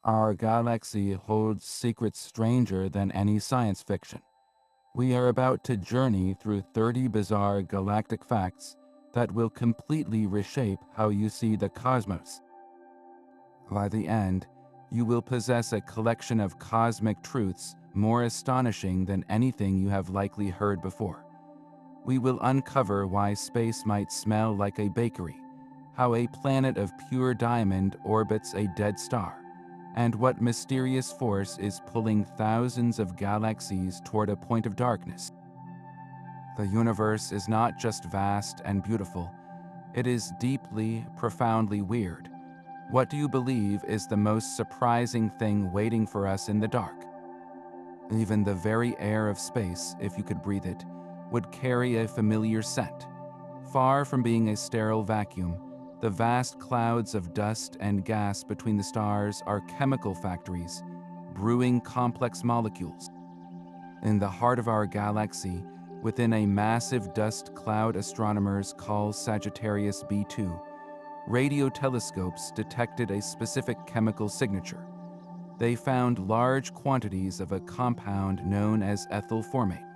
Our galaxy holds secrets stranger than any science fiction. We are about to journey through 30 bizarre galactic facts that will completely reshape how you see the cosmos. By the end, you will possess a collection of cosmic truths more astonishing than anything you have likely heard before. We will uncover why space might smell like a bakery, how a planet of pure diamond orbits a dead star, and what mysterious force is pulling thousands of galaxies toward a point of darkness. The universe is not just vast and beautiful, it is deeply, profoundly weird. What do you believe is the most surprising thing waiting for us in the dark? Even the very air of space, if you could breathe it, would carry a familiar scent. Far from being a sterile vacuum, the vast clouds of dust and gas between the stars are chemical factories, brewing complex molecules. In the heart of our galaxy, within a massive dust cloud astronomers call Sagittarius B2, radio telescopes detected a specific chemical signature. They found large quantities of a compound known as ethyl formate.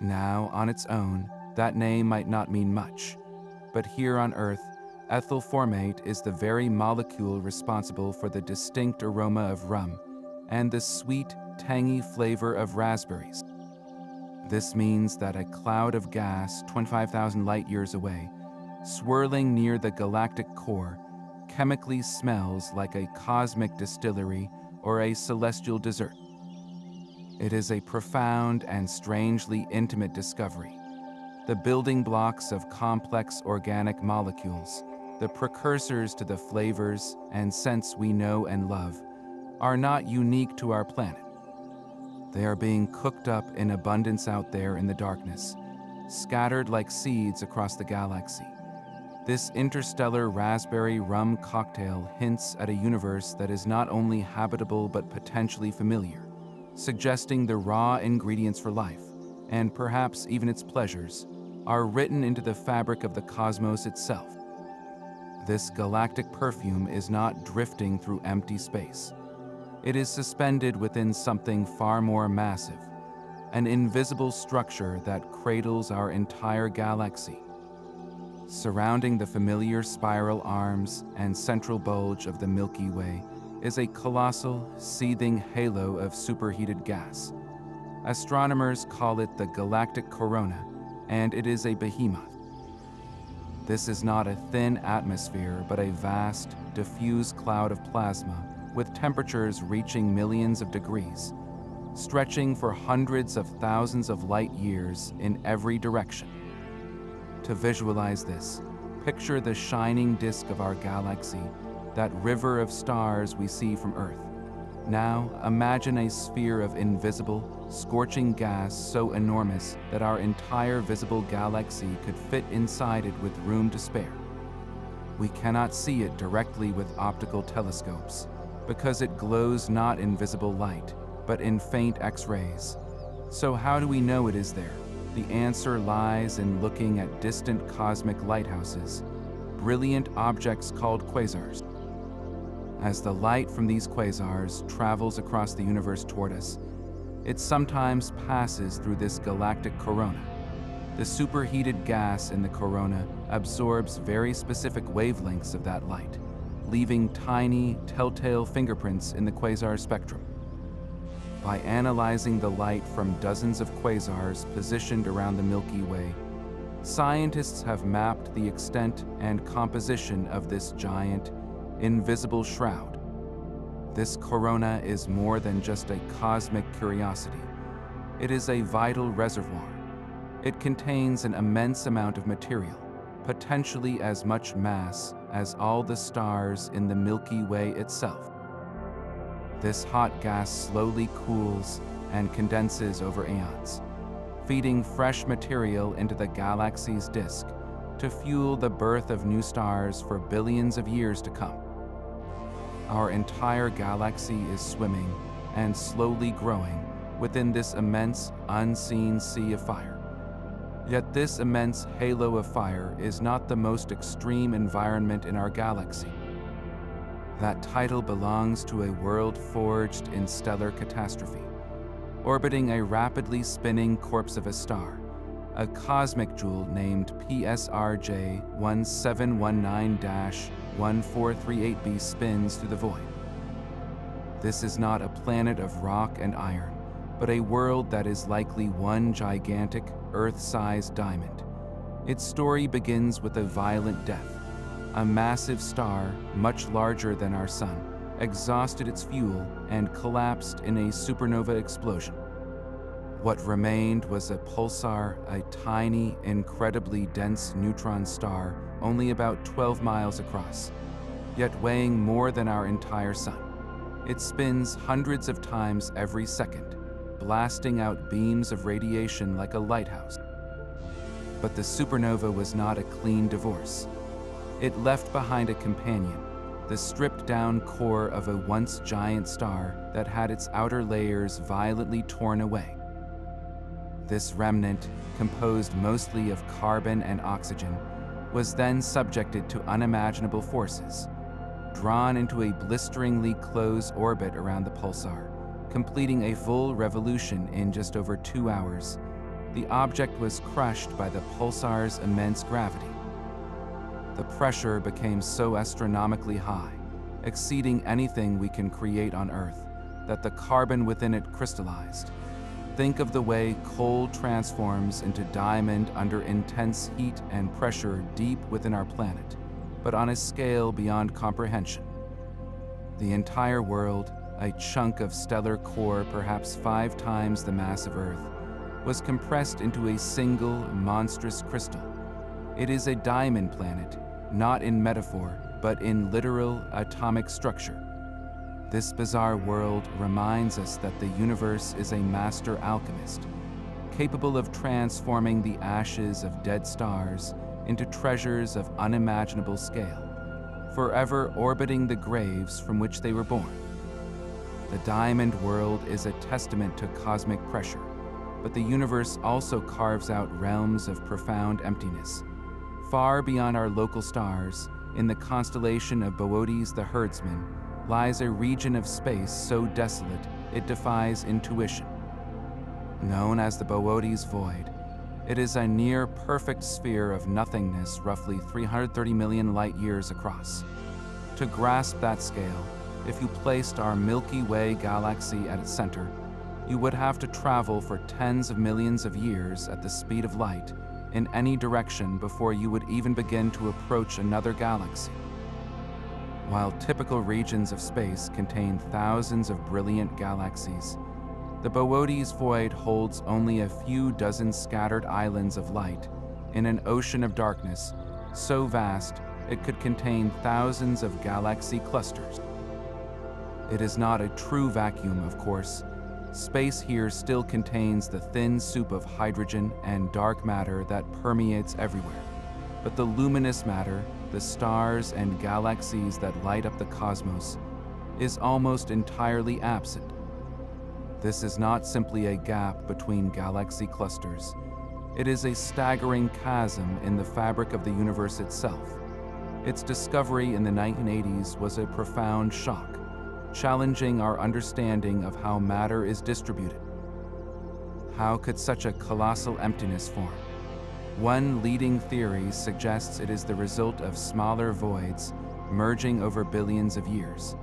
Now, on its own, that name might not mean much, but here on Earth, ethyl formate is the very molecule responsible for the distinct aroma of rum and the sweet, tangy flavor of raspberries. This means that a cloud of gas 25,000 light-years away, swirling near the galactic core, chemically smells like a cosmic distillery or a celestial dessert. It is a profound and strangely intimate discovery. The building blocks of complex organic molecules, the precursors to the flavors and scents we know and love, are not unique to our planet. They are being cooked up in abundance out there in the darkness, scattered like seeds across the galaxy. This interstellar raspberry rum cocktail hints at a universe that is not only habitable but potentially familiar, suggesting the raw ingredients for life, and perhaps even its pleasures, are written into the fabric of the cosmos itself. This galactic perfume is not drifting through empty space. It is suspended within something far more massive, an invisible structure that cradles our entire galaxy. Surrounding the familiar spiral arms and central bulge of the Milky Way is a colossal, seething halo of superheated gas. Astronomers call it the galactic corona, and it is a behemoth. This is not a thin atmosphere, but a vast, diffuse cloud of plasma with temperatures reaching millions of degrees, stretching for hundreds of thousands of light years in every direction. To visualize this, picture the shining disk of our galaxy, that river of stars we see from Earth. Now, imagine a sphere of invisible, scorching gas so enormous that our entire visible galaxy could fit inside it with room to spare. We cannot see it directly with optical telescopes, because it glows not in visible light, but in faint X-rays. So how do we know it is there? The answer lies in looking at distant cosmic lighthouses, brilliant objects called quasars. As the light from these quasars travels across the universe toward us, it sometimes passes through this galactic corona. The superheated gas in the corona absorbs very specific wavelengths of that light, leaving tiny, telltale fingerprints in the quasar spectrum. By analyzing the light from dozens of quasars positioned around the Milky Way, scientists have mapped the extent and composition of this giant, invisible shroud. This corona is more than just a cosmic curiosity. It is a vital reservoir. It contains an immense amount of material, potentially as much mass as all the stars in the Milky Way itself. This hot gas slowly cools and condenses over eons, feeding fresh material into the galaxy's disk to fuel the birth of new stars for billions of years to come. Our entire galaxy is swimming and slowly growing within this immense, unseen sea of fire. Yet this immense halo of fire is not the most extreme environment in our galaxy. That title belongs to a world forged in stellar catastrophe, orbiting a rapidly spinning corpse of a star. A cosmic jewel named PSRJ 1719-1438b spins through the void. This is not a planet of rock and iron, but a world that is likely one gigantic, Earth-sized diamond. Its story begins with a violent death. A massive star, much larger than our Sun, exhausted its fuel and collapsed in a supernova explosion. What remained was a pulsar, a tiny, incredibly dense neutron star only about 12 miles across, yet weighing more than our entire Sun. It spins hundreds of times every second, blasting out beams of radiation like a lighthouse. But the supernova was not a clean divorce. It left behind a companion, the stripped-down core of a once giant star that had its outer layers violently torn away. This remnant, composed mostly of carbon and oxygen, was then subjected to unimaginable forces, drawn into a blisteringly close orbit around the pulsar, completing a full revolution in just over 2 hours. The object was crushed by the pulsar's immense gravity. The pressure became so astronomically high, exceeding anything we can create on Earth, that the carbon within it crystallized. Think of the way coal transforms into diamond under intense heat and pressure deep within our planet, but on a scale beyond comprehension. The entire world, a chunk of stellar core perhaps 5 times the mass of Earth, was compressed into a single monstrous crystal. It is a diamond planet, not in metaphor, but in literal atomic structure. This bizarre world reminds us that the universe is a master alchemist, capable of transforming the ashes of dead stars into treasures of unimaginable scale, forever orbiting the graves from which they were born. The diamond world is a testament to cosmic pressure, but the universe also carves out realms of profound emptiness. Far beyond our local stars, in the constellation of Boötes the herdsman, lies a region of space so desolate it defies intuition. Known as the Boötes Void, it is a near-perfect sphere of nothingness roughly 330 million light-years across. To grasp that scale, if you placed our Milky Way galaxy at its center, you would have to travel for tens of millions of years at the speed of light in any direction before you would even begin to approach another galaxy. While typical regions of space contain thousands of brilliant galaxies, the Boötes Void holds only a few dozen scattered islands of light in an ocean of darkness so vast it could contain thousands of galaxy clusters. It is not a true vacuum, of course. Space here still contains the thin soup of hydrogen and dark matter that permeates everywhere, but the luminous matter, the stars and galaxies that light up the cosmos, is almost entirely absent. This is not simply a gap between galaxy clusters. It is a staggering chasm in the fabric of the universe itself. Its discovery in the 1980s was a profound shock, challenging our understanding of how matter is distributed. How could such a colossal emptiness form? One leading theory suggests it is the result of smaller voids merging over billions of years,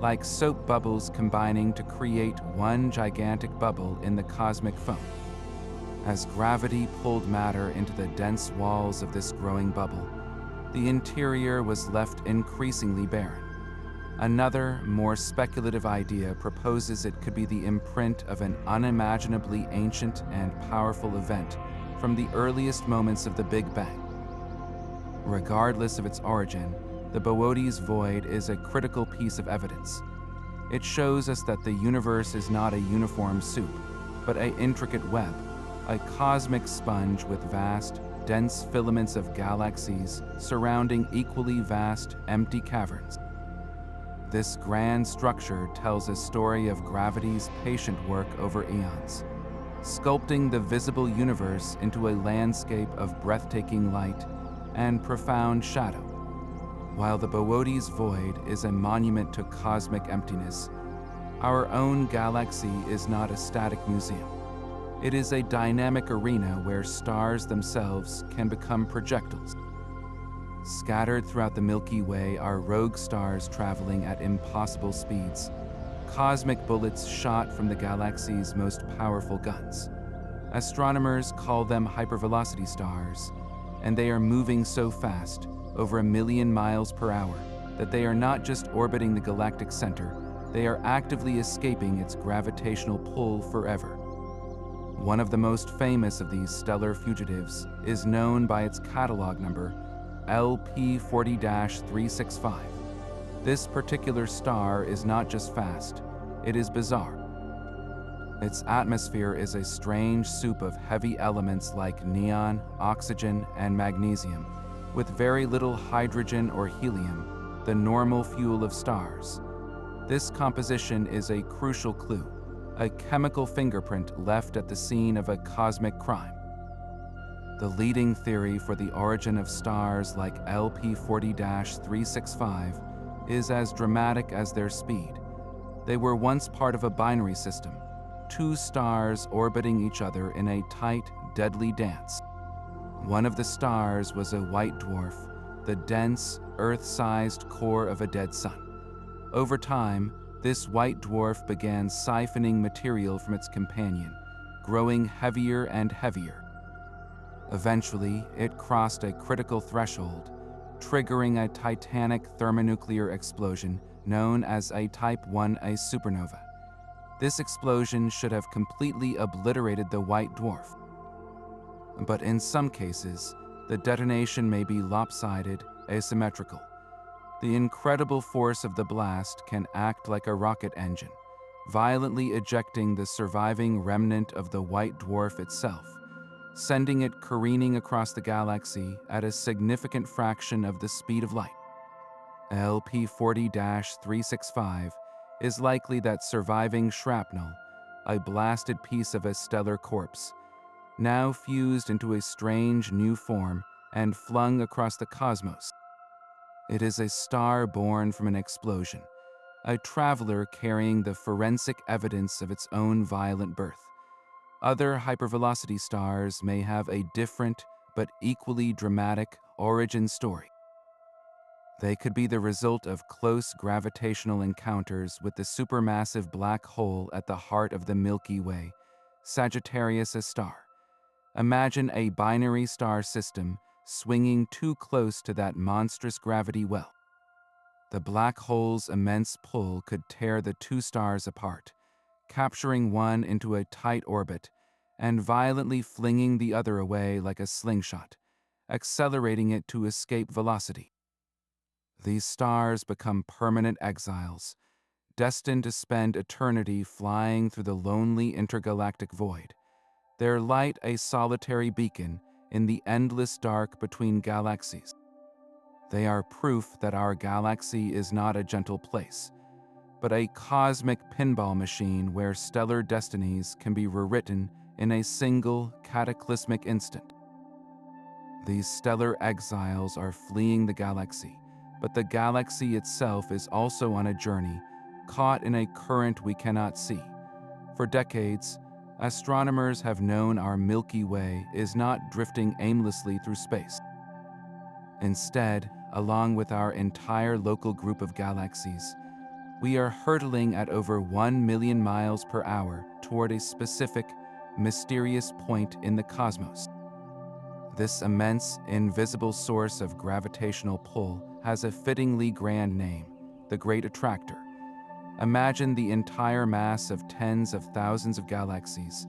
like soap bubbles combining to create one gigantic bubble in the cosmic foam. As gravity pulled matter into the dense walls of this growing bubble, the interior was left increasingly barren. Another, more speculative idea proposes it could be the imprint of an unimaginably ancient and powerful event from the earliest moments of the Big Bang. Regardless of its origin, the Boötes Void is a critical piece of evidence. It shows us that the universe is not a uniform soup, but an intricate web, a cosmic sponge with vast, dense filaments of galaxies surrounding equally vast, empty caverns. This grand structure tells a story of gravity's patient work over eons, sculpting the visible universe into a landscape of breathtaking light and profound shadow. While the Boötes void is a monument to cosmic emptiness, our own galaxy is not a static museum. It is a dynamic arena where stars themselves can become projectiles. Scattered throughout the Milky Way are rogue stars traveling at impossible speeds, cosmic bullets shot from the galaxy's most powerful guns. Astronomers call them hypervelocity stars, and they are moving so fast, over 1,000,000 miles per hour, that they are not just orbiting the galactic center, they are actively escaping its gravitational pull forever. One of the most famous of these stellar fugitives is known by its catalog number, LP40-365. This particular star is not just fast, it is bizarre. Its atmosphere is a strange soup of heavy elements like neon, oxygen, and magnesium, with very little hydrogen or helium, the normal fuel of stars. This composition is a crucial clue, a chemical fingerprint left at the scene of a cosmic crime. The leading theory for the origin of stars like LP40-365 is as dramatic as their speed. They were once part of a binary system, two stars orbiting each other in a tight, deadly dance. One of the stars was a white dwarf, the dense, Earth-sized core of a dead sun. Over time, this white dwarf began siphoning material from its companion, growing heavier and heavier. Eventually, it crossed a critical threshold, triggering a titanic thermonuclear explosion known as a Type 1a supernova. This explosion should have completely obliterated the white dwarf. But in some cases, the detonation may be lopsided, asymmetrical. The incredible force of the blast can act like a rocket engine, violently ejecting the surviving remnant of the white dwarf itself, sending it careening across the galaxy at a significant fraction of the speed of light. LP40-365 is likely that surviving shrapnel, a blasted piece of a stellar corpse, now fused into a strange new form and flung across the cosmos. It is a star born from an explosion, a traveler carrying the forensic evidence of its own violent birth. Other hypervelocity stars may have a different but equally dramatic origin story. They could be the result of close gravitational encounters with the supermassive black hole at the heart of the Milky Way, Sagittarius A star. Imagine a binary star system swinging too close to that monstrous gravity well. The black hole's immense pull could tear the two stars apart, capturing one into a tight orbit and violently flinging the other away like a slingshot, accelerating it to escape velocity. These stars become permanent exiles, destined to spend eternity flying through the lonely intergalactic void, their light a solitary beacon in the endless dark between galaxies. They are proof that our galaxy is not a gentle place, but a cosmic pinball machine where stellar destinies can be rewritten in a single cataclysmic instant. These stellar exiles are fleeing the galaxy, but the galaxy itself is also on a journey, caught in a current we cannot see. For decades, astronomers have known our Milky Way is not drifting aimlessly through space. Instead, along with our entire local group of galaxies, we are hurtling at over 1,000,000 miles per hour toward a specific, mysterious point in the cosmos. This immense, invisible source of gravitational pull has a fittingly grand name, the Great Attractor. Imagine the entire mass of tens of thousands of galaxies,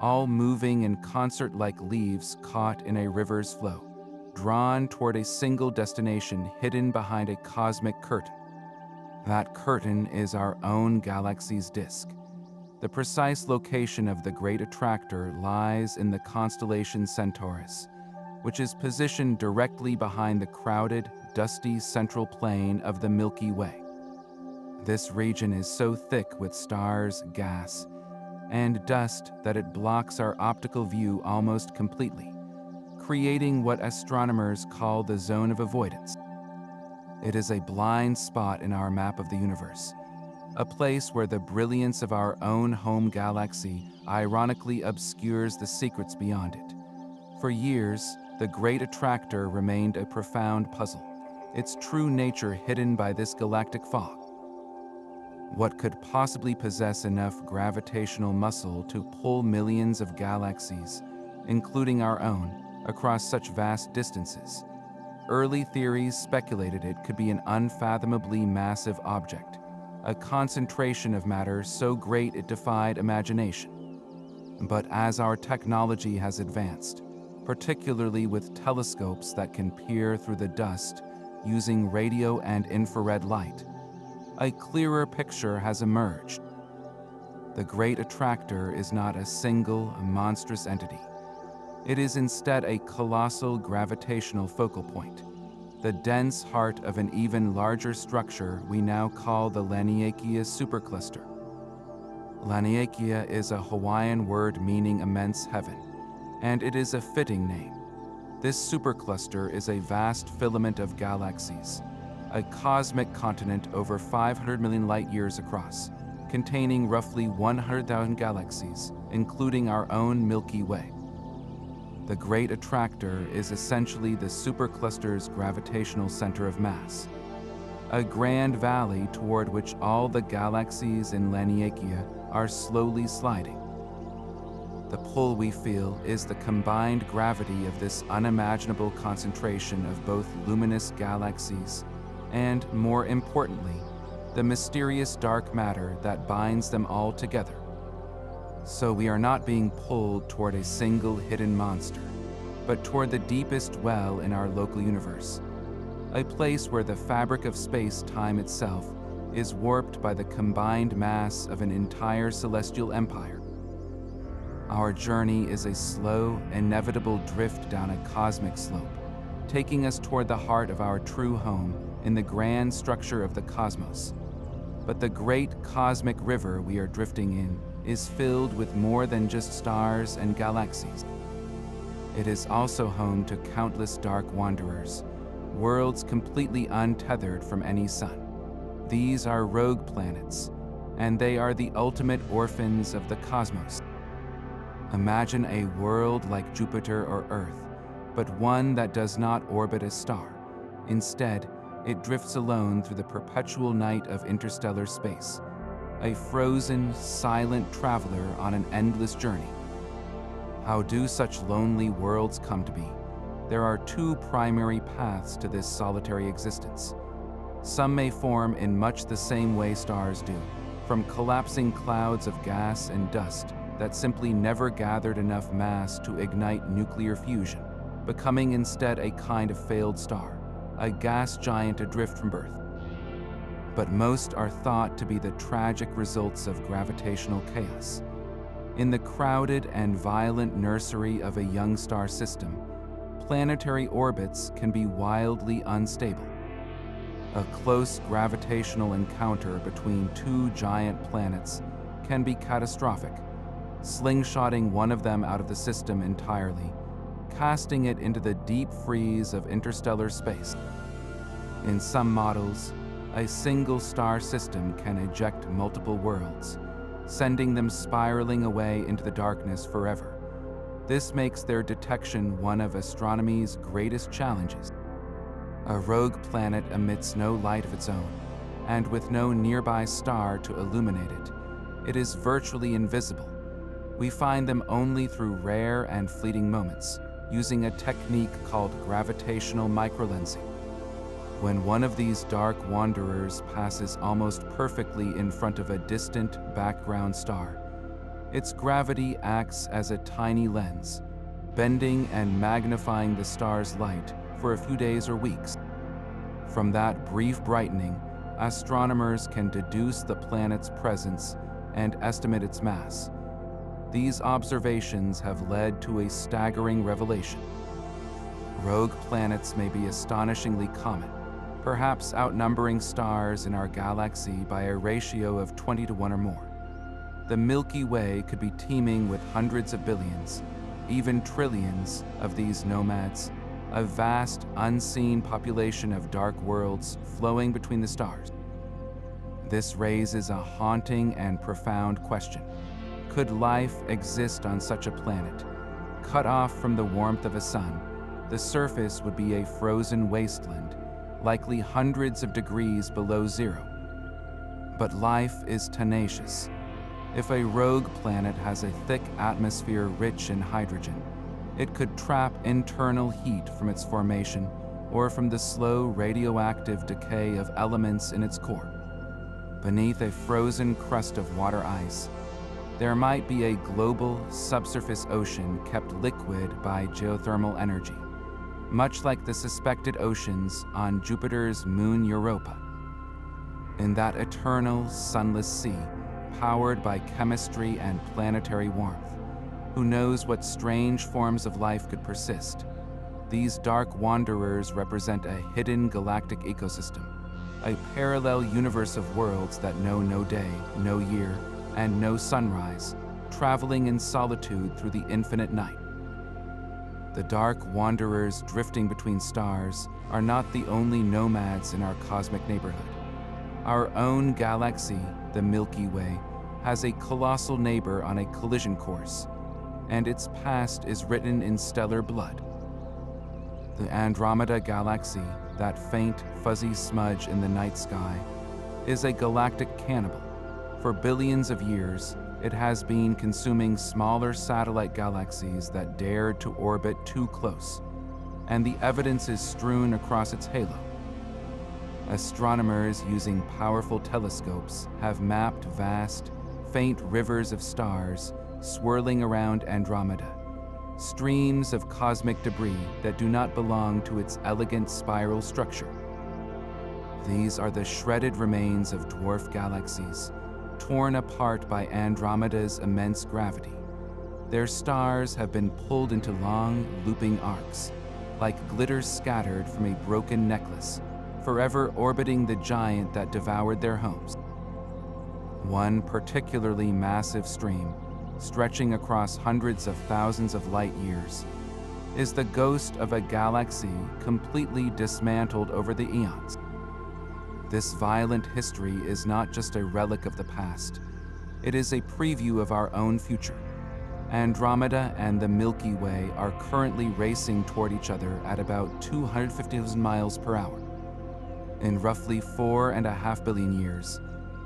all moving in concert like leaves caught in a river's flow, drawn toward a single destination hidden behind a cosmic curtain. That curtain is our own galaxy's disk. The precise location of the Great Attractor lies in the constellation Centaurus, which is positioned directly behind the crowded, dusty central plane of the Milky Way. This region is so thick with stars, gas, and dust that it blocks our optical view almost completely, creating what astronomers call the zone of avoidance. It is a blind spot in our map of the universe, a place where the brilliance of our own home galaxy ironically obscures the secrets beyond it. For years, the Great Attractor remained a profound puzzle, its true nature hidden by this galactic fog. What could possibly possess enough gravitational muscle to pull millions of galaxies, including our own, across such vast distances? Early theories speculated it could be an unfathomably massive object, a concentration of matter so great it defied imagination. But as our technology has advanced, particularly with telescopes that can peer through the dust using radio and infrared light, a clearer picture has emerged. The Great Attractor is not a single, monstrous entity. It is instead a colossal gravitational focal point, the dense heart of an even larger structure we now call the Laniakea supercluster. Laniakea is a Hawaiian word meaning immense heaven, and it is a fitting name. This supercluster is a vast filament of galaxies, a cosmic continent over 500 million light-years across, containing roughly 100,000 galaxies, including our own Milky Way. The Great Attractor is essentially the supercluster's gravitational center of mass, a grand valley toward which all the galaxies in Laniakea are slowly sliding. The pull we feel is the combined gravity of this unimaginable concentration of both luminous galaxies and, more importantly, the mysterious dark matter that binds them all together. So we are not being pulled toward a single hidden monster, but toward the deepest well in our local universe, a place where the fabric of space-time itself is warped by the combined mass of an entire celestial empire. Our journey is a slow, inevitable drift down a cosmic slope, taking us toward the heart of our true home in the grand structure of the cosmos. But the great cosmic river we are drifting in is filled with more than just stars and galaxies. It is also home to countless dark wanderers, worlds completely untethered from any sun. These are rogue planets, and they are the ultimate orphans of the cosmos. Imagine a world like Jupiter or Earth, but one that does not orbit a star. Instead, it drifts alone through the perpetual night of interstellar space, a frozen, silent traveler on an endless journey. How do such lonely worlds come to be? There are two primary paths to this solitary existence. Some may form in much the same way stars do, from collapsing clouds of gas and dust that simply never gathered enough mass to ignite nuclear fusion, becoming instead a kind of failed star, a gas giant adrift from birth. But most are thought to be the tragic results of gravitational chaos. In the crowded and violent nursery of a young star system, planetary orbits can be wildly unstable. A close gravitational encounter between two giant planets can be catastrophic, slingshotting one of them out of the system entirely, casting it into the deep freeze of interstellar space. In some models, a single star system can eject multiple worlds, sending them spiraling away into the darkness forever. This makes their detection one of astronomy's greatest challenges. A rogue planet emits no light of its own, and with no nearby star to illuminate it, it is virtually invisible. We find them only through rare and fleeting moments, using a technique called gravitational microlensing. When one of these dark wanderers passes almost perfectly in front of a distant background star, its gravity acts as a tiny lens, bending and magnifying the star's light for a few days or weeks. From that brief brightening, astronomers can deduce the planet's presence and estimate its mass. These observations have led to a staggering revelation. Rogue planets may be astonishingly common, perhaps outnumbering stars in our galaxy by a ratio of 20 to 1 or more. The Milky Way could be teeming with hundreds of billions, even trillions of these nomads, a vast, unseen population of dark worlds flowing between the stars. This raises a haunting and profound question. Could life exist on such a planet? Cut off from the warmth of a sun, the surface would be a frozen wasteland, likely hundreds of degrees below zero. But life is tenacious. If a rogue planet has a thick atmosphere rich in hydrogen, it could trap internal heat from its formation or from the slow radioactive decay of elements in its core. Beneath a frozen crust of water ice, there might be a global subsurface ocean kept liquid by geothermal energy, much like the suspected oceans on Jupiter's moon Europa. In that eternal, sunless sea, powered by chemistry and planetary warmth, who knows what strange forms of life could persist? These dark wanderers represent a hidden galactic ecosystem, a parallel universe of worlds that know no day, no year, and no sunrise, traveling in solitude through the infinite night. The dark wanderers drifting between stars are not the only nomads in our cosmic neighborhood. Our own galaxy, the Milky Way, has a colossal neighbor on a collision course, and its past is written in stellar blood. The Andromeda Galaxy, that faint, fuzzy smudge in the night sky, is a galactic cannibal. For billions of years, it has been consuming smaller satellite galaxies that dared to orbit too close, and the evidence is strewn across its halo. Astronomers using powerful telescopes have mapped vast, faint rivers of stars swirling around Andromeda, streams of cosmic debris that do not belong to its elegant spiral structure. These are the shredded remains of dwarf galaxies, torn apart by Andromeda's immense gravity. Their stars have been pulled into long, looping arcs, like glitter scattered from a broken necklace, forever orbiting the giant that devoured their homes. One particularly massive stream, stretching across hundreds of thousands of light years, is the ghost of a galaxy completely dismantled over the eons. This violent history is not just a relic of the past, it is a preview of our own future. Andromeda and the Milky Way are currently racing toward each other at about 250,000 miles per hour. In roughly 4.5 billion years,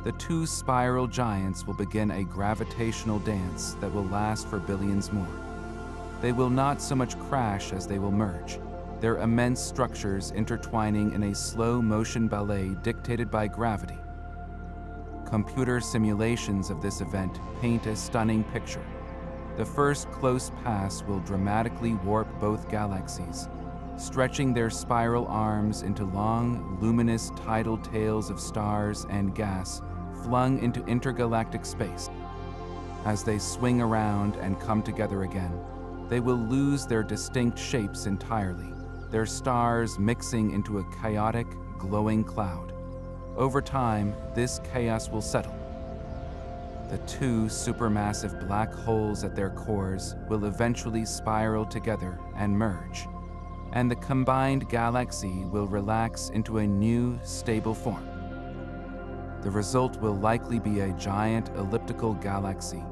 the two spiral giants will begin a gravitational dance that will last for billions more. They will not so much crash as they will merge, their immense structures intertwining in a slow motion ballet dictated by gravity. Computer simulations of this event paint a stunning picture. The first close pass will dramatically warp both galaxies, stretching their spiral arms into long, luminous tidal tails of stars and gas flung into intergalactic space. As they swing around and come together again, they will lose their distinct shapes entirely, their stars mixing into a chaotic, glowing cloud. Over time, this chaos will settle. The two supermassive black holes at their cores will eventually spiral together and merge, and the combined galaxy will relax into a new, stable form. The result will likely be a giant elliptical galaxy,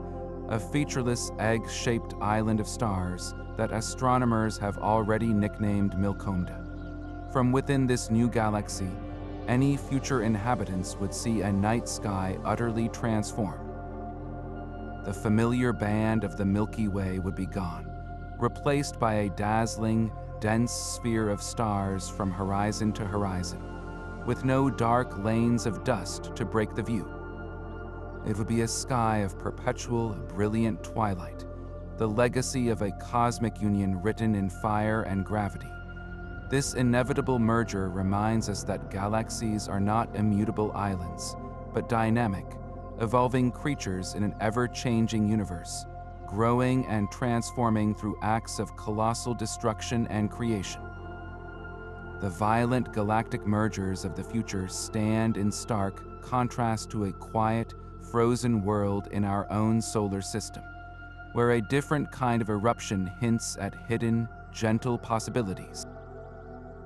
a featureless egg-shaped island of stars that astronomers have already nicknamed Milkomda. From within this new galaxy, any future inhabitants would see a night sky utterly transform. The familiar band of the Milky Way would be gone, replaced by a dazzling, dense sphere of stars from horizon to horizon, with no dark lanes of dust to break the view. It would be a sky of perpetual, brilliant twilight, the legacy of a cosmic union written in fire and gravity. This inevitable merger reminds us that galaxies are not immutable islands, but dynamic, evolving creatures in an ever-changing universe, growing and transforming through acts of colossal destruction and creation. The violent galactic mergers of the future stand in stark contrast to a quiet, frozen world in our own solar system, where a different kind of eruption hints at hidden, gentle possibilities.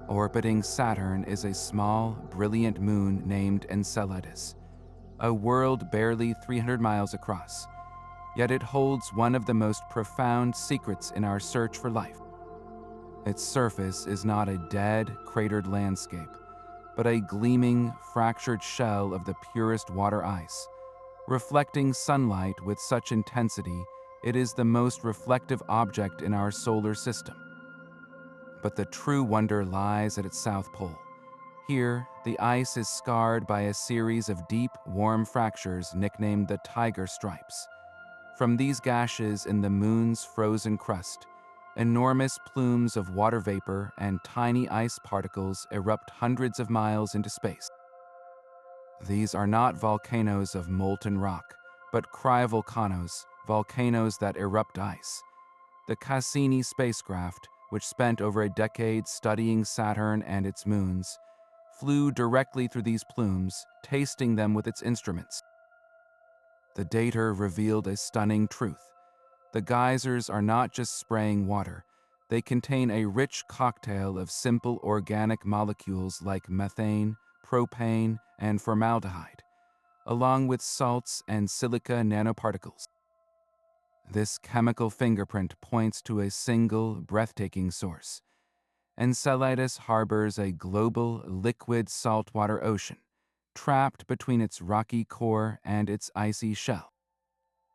Orbiting Saturn is a small, brilliant moon named Enceladus, a world barely 300 miles across. Yet it holds one of the most profound secrets in our search for life. Its surface is not a dead, cratered landscape, but a gleaming, fractured shell of the purest water ice. Reflecting sunlight with such intensity, it is the most reflective object in our solar system. But the true wonder lies at its south pole. Here, the ice is scarred by a series of deep, warm fractures nicknamed the tiger stripes. From these gashes in the moon's frozen crust, enormous plumes of water vapor and tiny ice particles erupt hundreds of miles into space. These are not volcanoes of molten rock, but cryovolcanos, volcanoes that erupt ice. The Cassini spacecraft, which spent over a decade studying Saturn and its moons, flew directly through these plumes, tasting them with its instruments. The data revealed a stunning truth. The geysers are not just spraying water. They contain a rich cocktail of simple organic molecules like methane, propane, and formaldehyde, along with salts and silica nanoparticles. This chemical fingerprint points to a single, breathtaking source. Enceladus harbors a global, liquid saltwater ocean, trapped between its rocky core and its icy shell.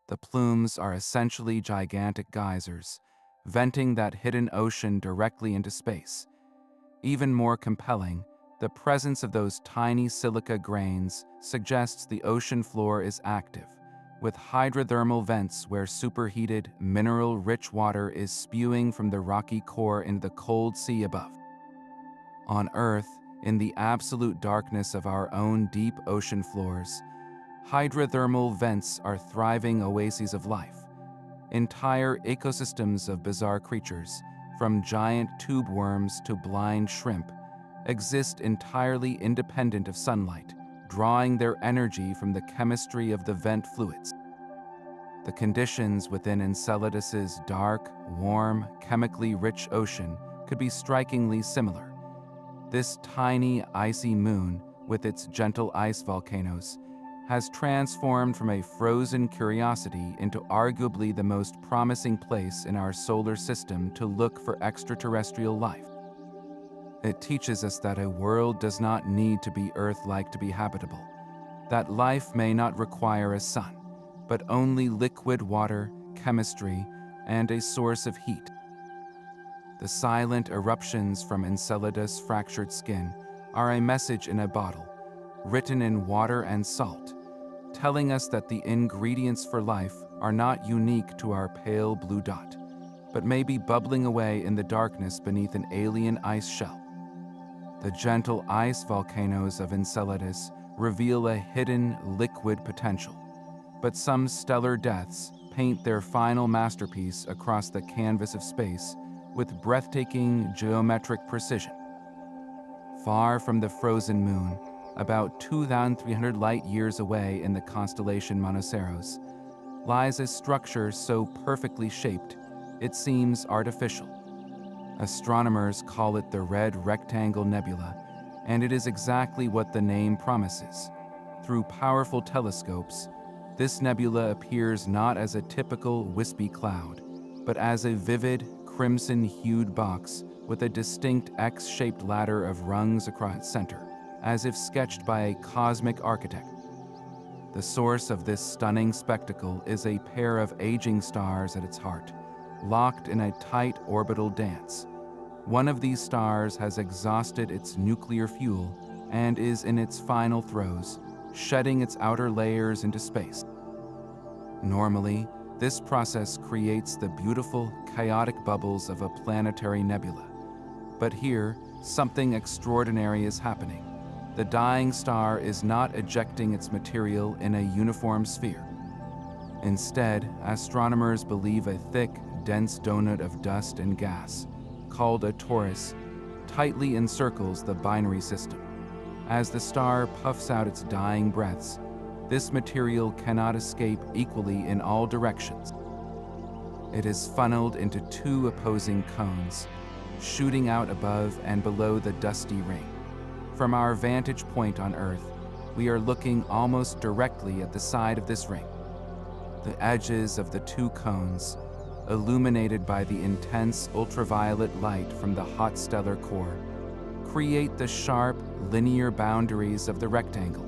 The plumes are essentially gigantic geysers, venting that hidden ocean directly into space. Even more compelling, the presence of those tiny silica grains suggests the ocean floor is active, with hydrothermal vents where superheated, mineral-rich water is spewing from the rocky core into the cold sea above. On Earth, in the absolute darkness of our own deep ocean floors, hydrothermal vents are thriving oases of life. Entire ecosystems of bizarre creatures, from giant tube worms to blind shrimp, exist entirely independent of sunlight, drawing their energy from the chemistry of the vent fluids. The conditions within Enceladus's dark, warm, chemically rich ocean could be strikingly similar. This tiny, icy moon, with its gentle ice volcanoes, has transformed from a frozen curiosity into arguably the most promising place in our solar system to look for extraterrestrial life. It teaches us that a world does not need to be Earth-like to be habitable, that life may not require a sun, but only liquid water, chemistry, and a source of heat. The silent eruptions from Enceladus' fractured skin are a message in a bottle, written in water and salt, telling us that the ingredients for life are not unique to our pale blue dot, but may be bubbling away in the darkness beneath an alien ice shell. The gentle ice volcanoes of Enceladus reveal a hidden liquid potential, but some stellar deaths paint their final masterpiece across the canvas of space with breathtaking geometric precision. Far from the frozen moon, about 2,300 light-years away in the constellation Monoceros, lies a structure so perfectly shaped it seems artificial. Astronomers call it the Red Rectangle Nebula, and it is exactly what the name promises. Through powerful telescopes, this nebula appears not as a typical wispy cloud, but as a vivid, crimson-hued box with a distinct X-shaped ladder of rungs across its center, as if sketched by a cosmic architect. The source of this stunning spectacle is a pair of aging stars at its heart, locked in a tight orbital dance. One of these stars has exhausted its nuclear fuel and is in its final throes, shedding its outer layers into space. Normally, this process creates the beautiful, chaotic bubbles of a planetary nebula. But here, something extraordinary is happening. The dying star is not ejecting its material in a uniform sphere. Instead, astronomers believe a thick, dense donut of dust and gas, called a torus, tightly encircles the binary system. As the star puffs out its dying breaths, this material cannot escape equally in all directions. It is funneled into two opposing cones, shooting out above and below the dusty ring. From our vantage point on Earth, we are looking almost directly at the side of this ring. The edges of the two cones, illuminated by the intense ultraviolet light from the hot stellar core, create the sharp, linear boundaries of the rectangle.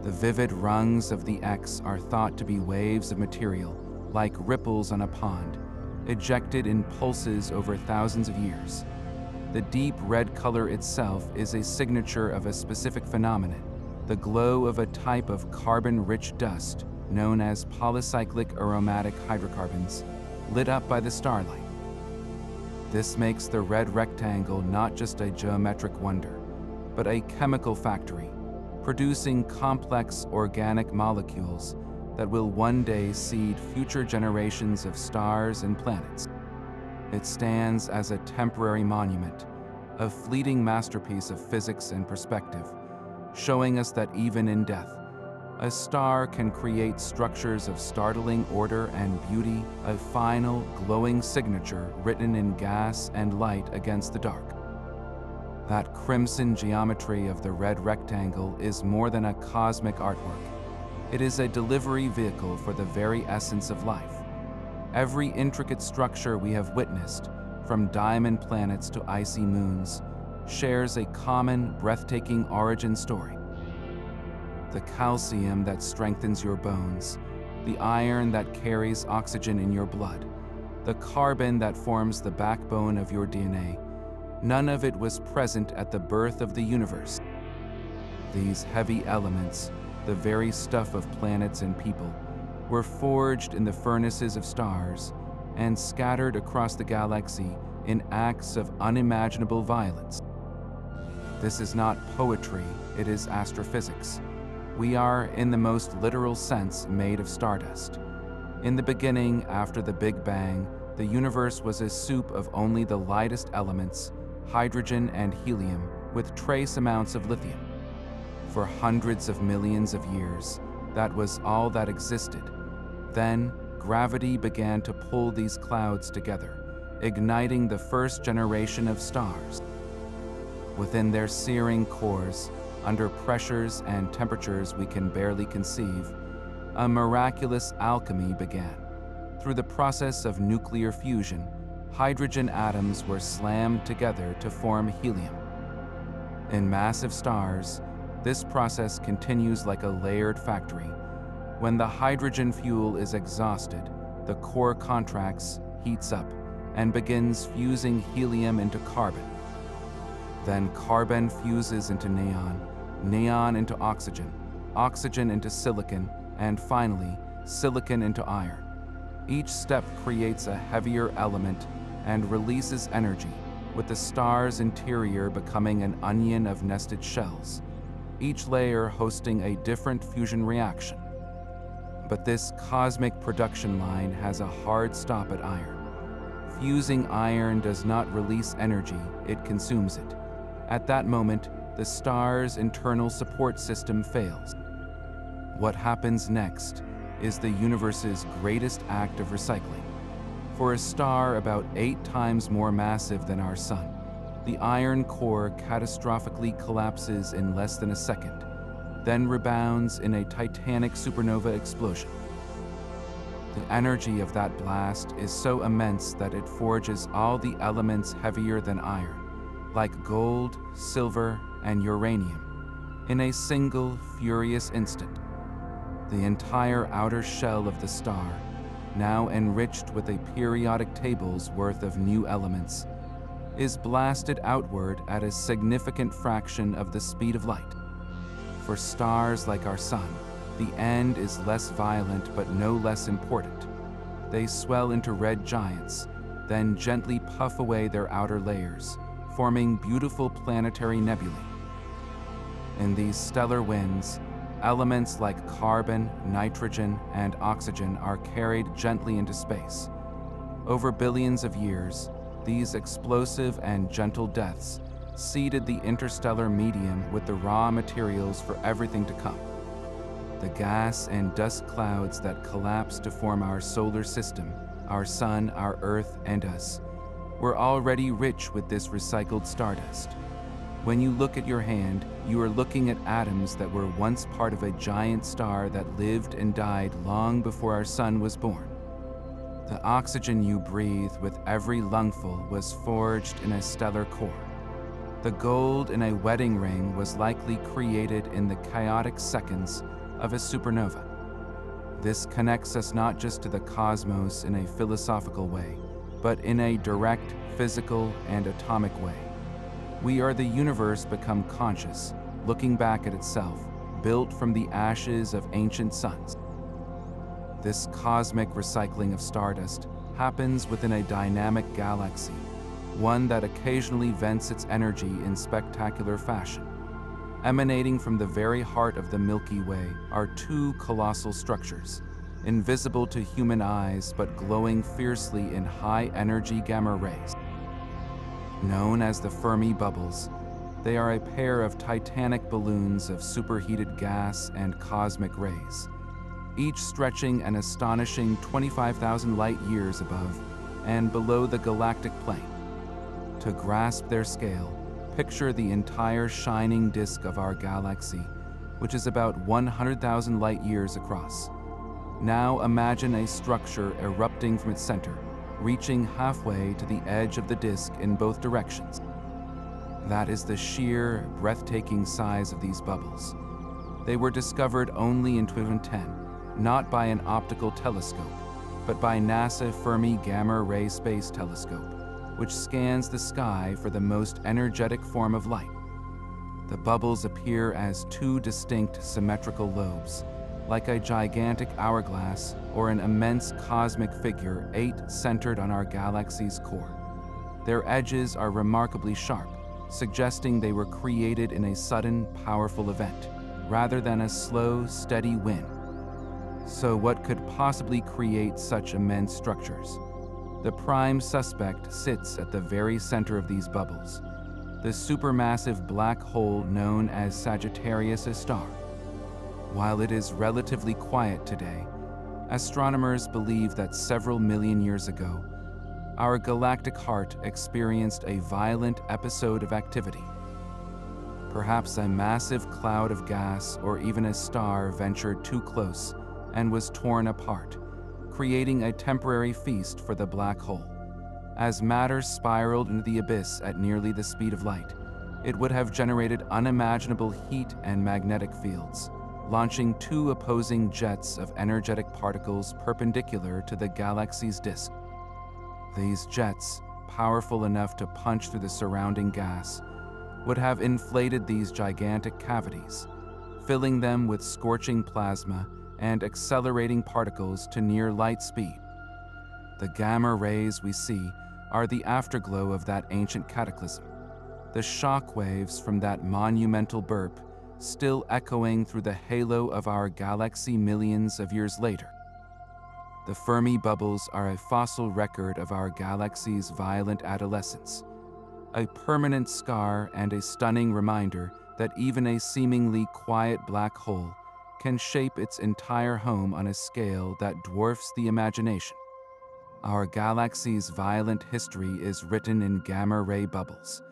The vivid rungs of the X are thought to be waves of material, like ripples on a pond, ejected in pulses over thousands of years. The deep red color itself is a signature of a specific phenomenon, the glow of a type of carbon-rich dust known as polycyclic aromatic hydrocarbons, lit up by the starlight. This makes the red rectangle not just a geometric wonder, but a chemical factory, producing complex organic molecules that will one day seed future generations of stars and planets. It stands as a temporary monument, a fleeting masterpiece of physics and perspective, showing us that even in death, a star can create structures of startling order and beauty, a final, glowing signature written in gas and light against the dark. That crimson geometry of the red rectangle is more than a cosmic artwork. It is a delivery vehicle for the very essence of life. Every intricate structure we have witnessed, from diamond planets to icy moons, shares a common, breathtaking origin story. The calcium that strengthens your bones, the iron that carries oxygen in your blood, the carbon that forms the backbone of your DNA, none of it was present at the birth of the universe. These heavy elements, the very stuff of planets and people, were forged in the furnaces of stars and scattered across the galaxy in acts of unimaginable violence. This is not poetry, it is astrophysics. We are, in the most literal sense, made of stardust. In the beginning, after the Big Bang, the universe was a soup of only the lightest elements, hydrogen and helium, with trace amounts of lithium. For hundreds of millions of years, that was all that existed. Then, gravity began to pull these clouds together, igniting the first generation of stars. Within their searing cores, under pressures and temperatures we can barely conceive, a miraculous alchemy began. Through the process of nuclear fusion, hydrogen atoms were slammed together to form helium. In massive stars, this process continues like a layered factory. When the hydrogen fuel is exhausted, the core contracts, heats up, and begins fusing helium into carbon. Then carbon fuses into neon, neon into oxygen, oxygen into silicon, and finally, silicon into iron. Each step creates a heavier element and releases energy, with the star's interior becoming an onion of nested shells, each layer hosting a different fusion reaction. But this cosmic production line has a hard stop at iron. Fusing iron does not release energy, it consumes it. At that moment, the star's internal support system fails. What happens next is the universe's greatest act of recycling. For a star about 8 times more massive than our sun, the iron core catastrophically collapses in less than a second, then rebounds in a titanic supernova explosion. The energy of that blast is so immense that it forges all the elements heavier than iron, like gold, silver, and uranium, in a single furious instant. The entire outer shell of the star, now enriched with a periodic table's worth of new elements, is blasted outward at a significant fraction of the speed of light. For stars like our sun, the end is less violent but no less important. They swell into red giants, then gently puff away their outer layers, forming beautiful planetary nebulae. In these stellar winds, elements like carbon, nitrogen, and oxygen are carried gently into space. Over billions of years, these explosive and gentle deaths seeded the interstellar medium with the raw materials for everything to come. The gas and dust clouds that collapse to form our solar system, our sun, our Earth, and us, We're already rich with this recycled stardust. When you look at your hand, you are looking at atoms that were once part of a giant star that lived and died long before our sun was born. The oxygen you breathe with every lungful was forged in a stellar core. The gold in a wedding ring was likely created in the chaotic seconds of a supernova. This connects us not just to the cosmos in a philosophical way, but in a direct, physical, and atomic way. We are the universe become conscious, looking back at itself, built from the ashes of ancient suns. This cosmic recycling of stardust happens within a dynamic galaxy, one that occasionally vents its energy in spectacular fashion. Emanating from the very heart of the Milky Way are two colossal structures, invisible to human eyes but glowing fiercely in high-energy gamma rays. Known as the Fermi bubbles, they are a pair of titanic balloons of superheated gas and cosmic rays, each stretching an astonishing 25,000 light-years above and below the galactic plane. To grasp their scale, picture the entire shining disk of our galaxy, which is about 100,000 light-years across. Now imagine a structure erupting from its center, reaching halfway to the edge of the disk in both directions. That is the sheer, breathtaking size of these bubbles. They were discovered only in 2010, not by an optical telescope, but by NASA Fermi Gamma Ray Space Telescope, which scans the sky for the most energetic form of light. The bubbles appear as two distinct symmetrical lobes, like a gigantic hourglass or an immense cosmic figure 8 centered on our galaxy's core. Their edges are remarkably sharp, suggesting they were created in a sudden, powerful event, rather than a slow, steady win. So what could possibly create such immense structures? The prime suspect sits at the very center of these bubbles, the supermassive black hole known as Sagittarius A*. While it is relatively quiet today, astronomers believe that several million years ago, our galactic heart experienced a violent episode of activity. Perhaps a massive cloud of gas or even a star ventured too close and was torn apart, creating a temporary feast for the black hole. As matter spiraled into the abyss at nearly the speed of light, it would have generated unimaginable heat and magnetic fields, launching two opposing jets of energetic particles perpendicular to the galaxy's disk. These jets, powerful enough to punch through the surrounding gas, would have inflated these gigantic cavities, filling them with scorching plasma and accelerating particles to near light speed. The gamma rays we see are the afterglow of that ancient cataclysm, the shock waves from that monumental burp still echoing through the halo of our galaxy millions of years later. The Fermi bubbles are a fossil record of our galaxy's violent adolescence, a permanent scar and a stunning reminder that even a seemingly quiet black hole can shape its entire home on a scale that dwarfs the imagination. Our galaxy's violent history is written in gamma-ray bubbles,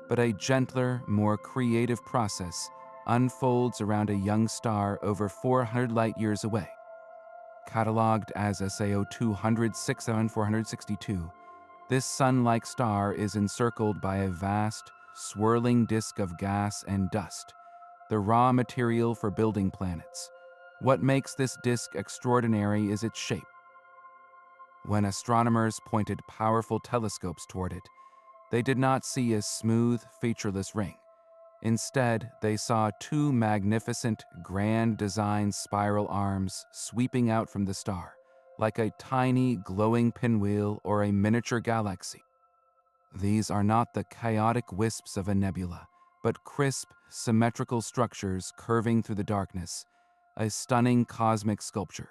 but a gentler, more creative process unfolds around a young star over 400 light-years away. Cataloged as SAO 200-67462, this sun-like star is encircled by a vast, swirling disk of gas and dust, the raw material for building planets. What makes this disk extraordinary is its shape. When astronomers pointed powerful telescopes toward it, they did not see a smooth, featureless ring. Instead, they saw two magnificent, grand design spiral arms sweeping out from the star, like a tiny, glowing pinwheel or a miniature galaxy. These are not the chaotic wisps of a nebula, but crisp, symmetrical structures curving through the darkness, a stunning cosmic sculpture.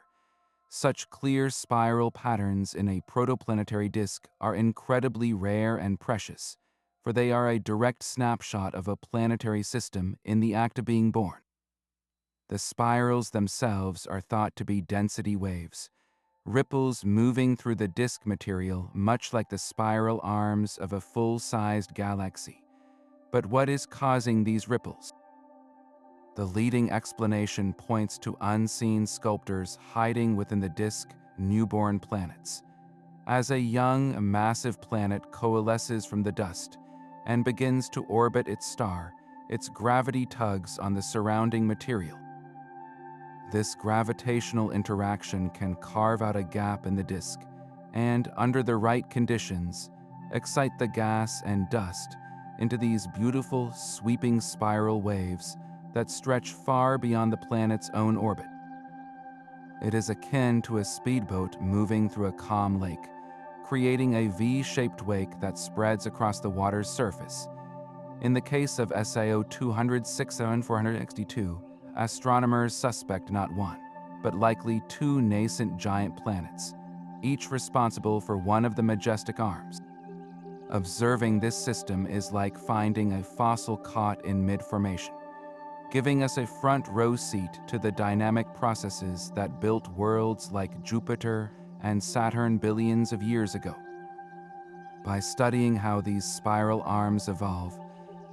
Such clear spiral patterns in a protoplanetary disk are incredibly rare and precious, for they are a direct snapshot of a planetary system in the act of being born. The spirals themselves are thought to be density waves, ripples moving through the disk material much like the spiral arms of a full-sized galaxy. But what is causing these ripples? The leading explanation points to unseen sculptors hiding within the disk newborn planets. As a young, massive planet coalesces from the dust and begins to orbit its star, its gravity tugs on the surrounding material. This gravitational interaction can carve out a gap in the disk and, under the right conditions, excite the gas and dust into these beautiful, sweeping spiral waves that stretch far beyond the planet's own orbit. It is akin to a speedboat moving through a calm lake, creating a V-shaped wake that spreads across the water's surface. In the case of SAO 2067462, astronomers suspect not one, but likely two nascent giant planets, each responsible for one of the majestic arms. Observing this system is like finding a fossil caught in mid-formation, giving us a front row seat to the dynamic processes that built worlds like Jupiter and Saturn billions of years ago. By studying how these spiral arms evolve,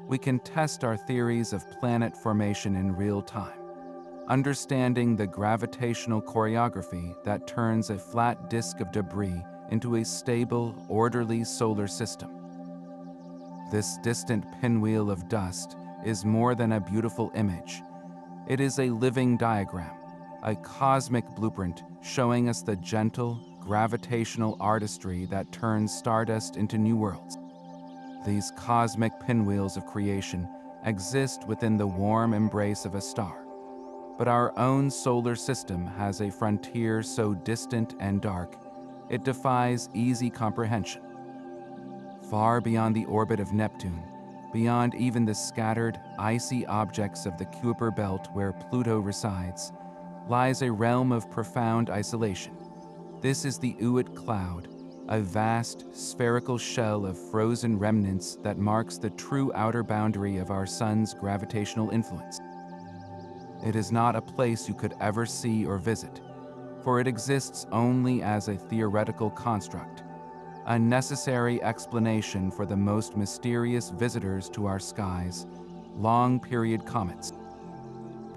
we can test our theories of planet formation in real time, understanding the gravitational choreography that turns a flat disk of debris into a stable, orderly solar system. This distant pinwheel of dust is more than a beautiful image. It is a living diagram, a cosmic blueprint showing us the gentle, gravitational artistry that turns stardust into new worlds. These cosmic pinwheels of creation exist within the warm embrace of a star. But our own solar system has a frontier so distant and dark, it defies easy comprehension. Far beyond the orbit of Neptune, beyond even the scattered, icy objects of the Kuiper Belt where Pluto resides, lies a realm of profound isolation. This is the Oort cloud, a vast, spherical shell of frozen remnants that marks the true outer boundary of our sun's gravitational influence. It is not a place you could ever see or visit, for it exists only as a theoretical construct, a necessary explanation for the most mysterious visitors to our skies, long-period comets.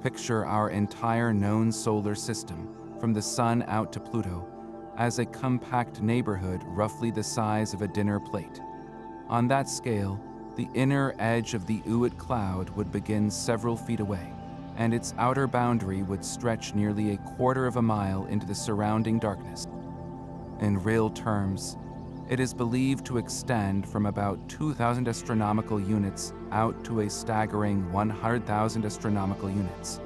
Picture our entire known solar system, from the Sun out to Pluto, as a compact neighborhood roughly the size of a dinner plate. On that scale, the inner edge of the Oort cloud would begin several feet away, and its outer boundary would stretch nearly a quarter of a mile into the surrounding darkness. In real terms, it is believed to extend from about 2,000 astronomical units out to a staggering 100,000 astronomical units,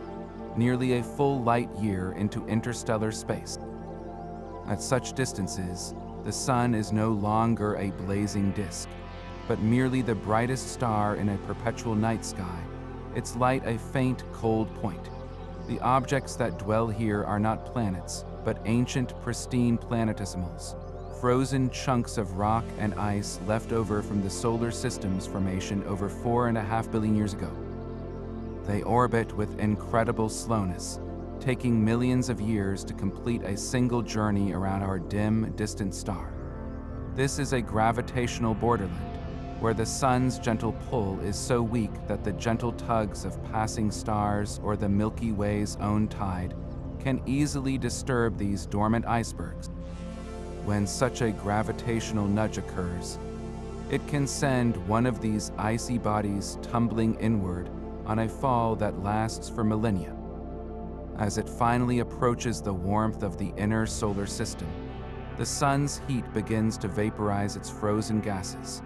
nearly a full light year into interstellar space. At such distances, the Sun is no longer a blazing disk, but merely the brightest star in a perpetual night sky, its light a faint, cold point. The objects that dwell here are not planets, but ancient, pristine planetesimals, frozen chunks of rock and ice left over from the solar system's formation over 4.5 billion years ago. They orbit with incredible slowness, taking millions of years to complete a single journey around our dim, distant star. This is a gravitational borderland, where the Sun's gentle pull is so weak that the gentle tugs of passing stars or the Milky Way's own tide can easily disturb these dormant icebergs. When such a gravitational nudge occurs, it can send one of these icy bodies tumbling inward on a fall that lasts for millennia. As it finally approaches the warmth of the inner solar system, the Sun's heat begins to vaporize its frozen gases,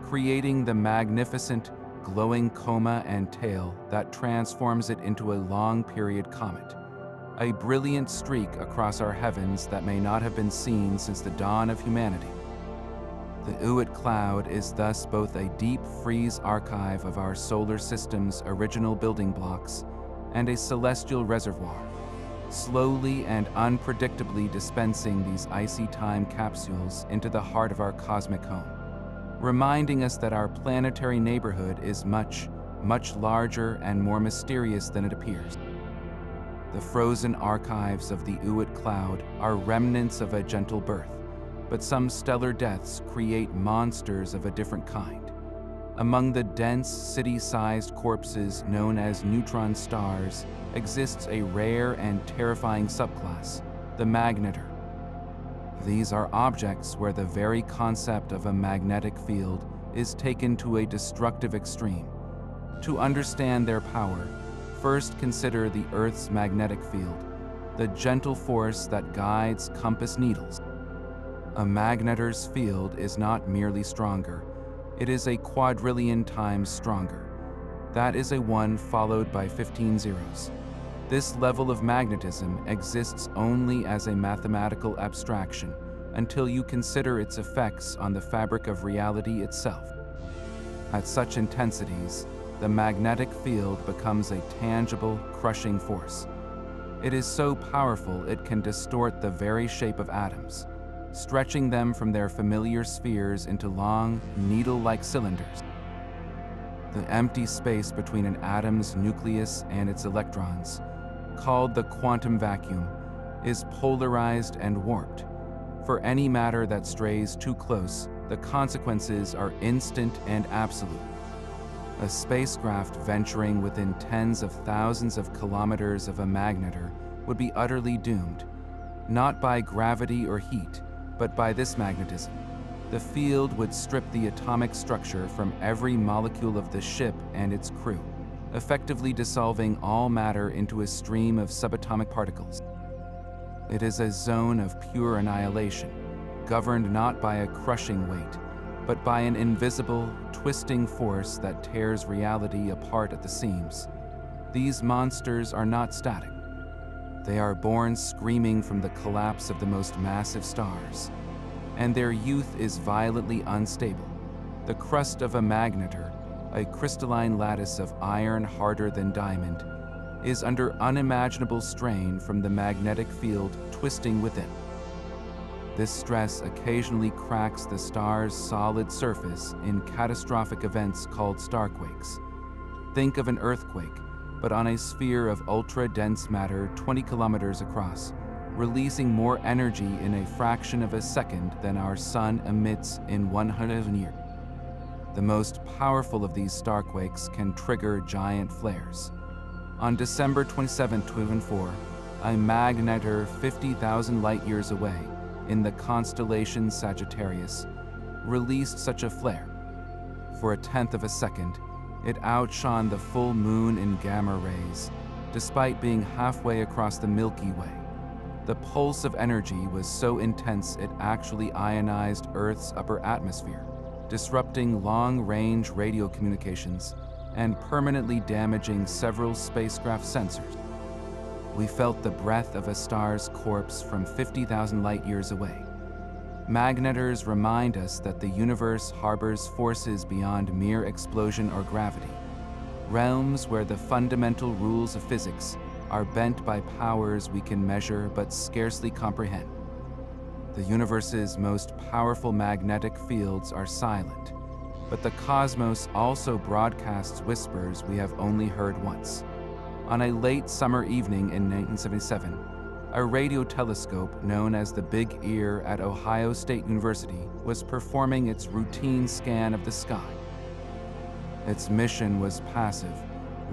creating the magnificent, glowing coma and tail that transforms it into a long-period comet, a brilliant streak across our heavens that may not have been seen since the dawn of humanity. The Oort cloud is thus both a deep freeze archive of our solar system's original building blocks and a celestial reservoir, slowly and unpredictably dispensing these icy time capsules into the heart of our cosmic home, reminding us that our planetary neighborhood is much, much larger and more mysterious than it appears. The frozen archives of the Oort cloud are remnants of a gentle birth, but some stellar deaths create monsters of a different kind. Among the dense, city-sized corpses known as neutron stars exists a rare and terrifying subclass, the magnetar. These are objects where the very concept of a magnetic field is taken to a destructive extreme. To understand their power, first consider the Earth's magnetic field, the gentle force that guides compass needles. A magnetar's field is not merely stronger, it is a quadrillion times stronger. That is a 1 followed by 15 zeros. This level of magnetism exists only as a mathematical abstraction until you consider its effects on the fabric of reality itself. At such intensities, the magnetic field becomes a tangible, crushing force. It is so powerful it can distort the very shape of atoms, stretching them from their familiar spheres into long, needle-like cylinders. The empty space between an atom's nucleus and its electrons, called the quantum vacuum, is polarized and warped. For any matter that strays too close, the consequences are instant and absolute. A spacecraft venturing within tens of thousands of kilometers of a magnetar would be utterly doomed, not by gravity or heat, but by this magnetism. The field would strip the atomic structure from every molecule of the ship and its crew, effectively dissolving all matter into a stream of subatomic particles. It is a zone of pure annihilation, governed not by a crushing weight, but by an invisible, twisting force that tears reality apart at the seams. These monsters are not static. They are born screaming from the collapse of the most massive stars, and their youth is violently unstable. The crust of a magnetar, a crystalline lattice of iron harder than diamond, is under unimaginable strain from the magnetic field twisting within. This stress occasionally cracks the star's solid surface in catastrophic events called starquakes. Think of an earthquake, but on a sphere of ultra-dense matter 20 kilometers across, releasing more energy in a fraction of a second than our sun emits in 100 years. The most powerful of these starquakes can trigger giant flares. On December 27, 2004, a magnetar 50,000 light-years away, in the constellation Sagittarius, released such a flare. For a tenth of a second, it outshone the full moon in gamma rays, despite being halfway across the Milky Way. The pulse of energy was so intense it actually ionized Earth's upper atmosphere, disrupting long-range radio communications and permanently damaging several spacecraft sensors. We felt the breath of a star's corpse from 50,000 light-years away. Magnetars remind us that the universe harbors forces beyond mere explosion or gravity, realms where the fundamental rules of physics are bent by powers we can measure but scarcely comprehend. The universe's most powerful magnetic fields are silent, but the cosmos also broadcasts whispers we have only heard once. On a late summer evening in 1977, a radio telescope known as the Big Ear at Ohio State University was performing its routine scan of the sky. Its mission was passive,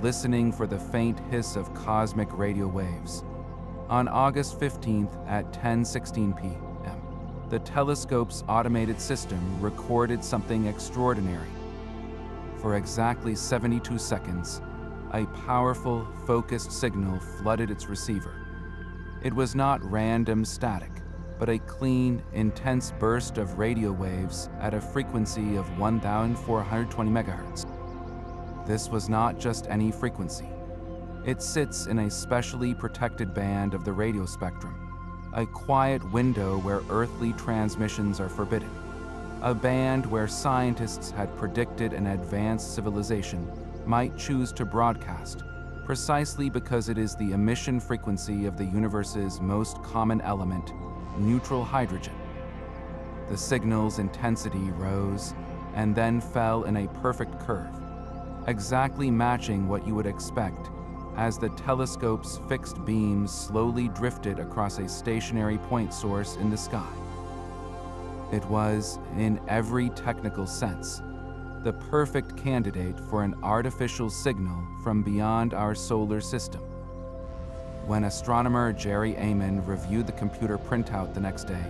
listening for the faint hiss of cosmic radio waves. On August 15th at 10:16 p.m., the telescope's automated system recorded something extraordinary. For exactly 72 seconds, a powerful, focused signal flooded its receiver. It was not random static, but a clean, intense burst of radio waves at a frequency of 1,420 megahertz. This was not just any frequency. It sits in a specially protected band of the radio spectrum, a quiet window where earthly transmissions are forbidden, a band where scientists had predicted an advanced civilization might choose to broadcast, precisely because it is the emission frequency of the universe's most common element, neutral hydrogen. The signal's intensity rose and then fell in a perfect curve, exactly matching what you would expect as the telescope's fixed beams slowly drifted across a stationary point source in the sky. It was, in every technical sense, the perfect candidate for an artificial signal from beyond our solar system. When astronomer Jerry Amon reviewed the computer printout the next day,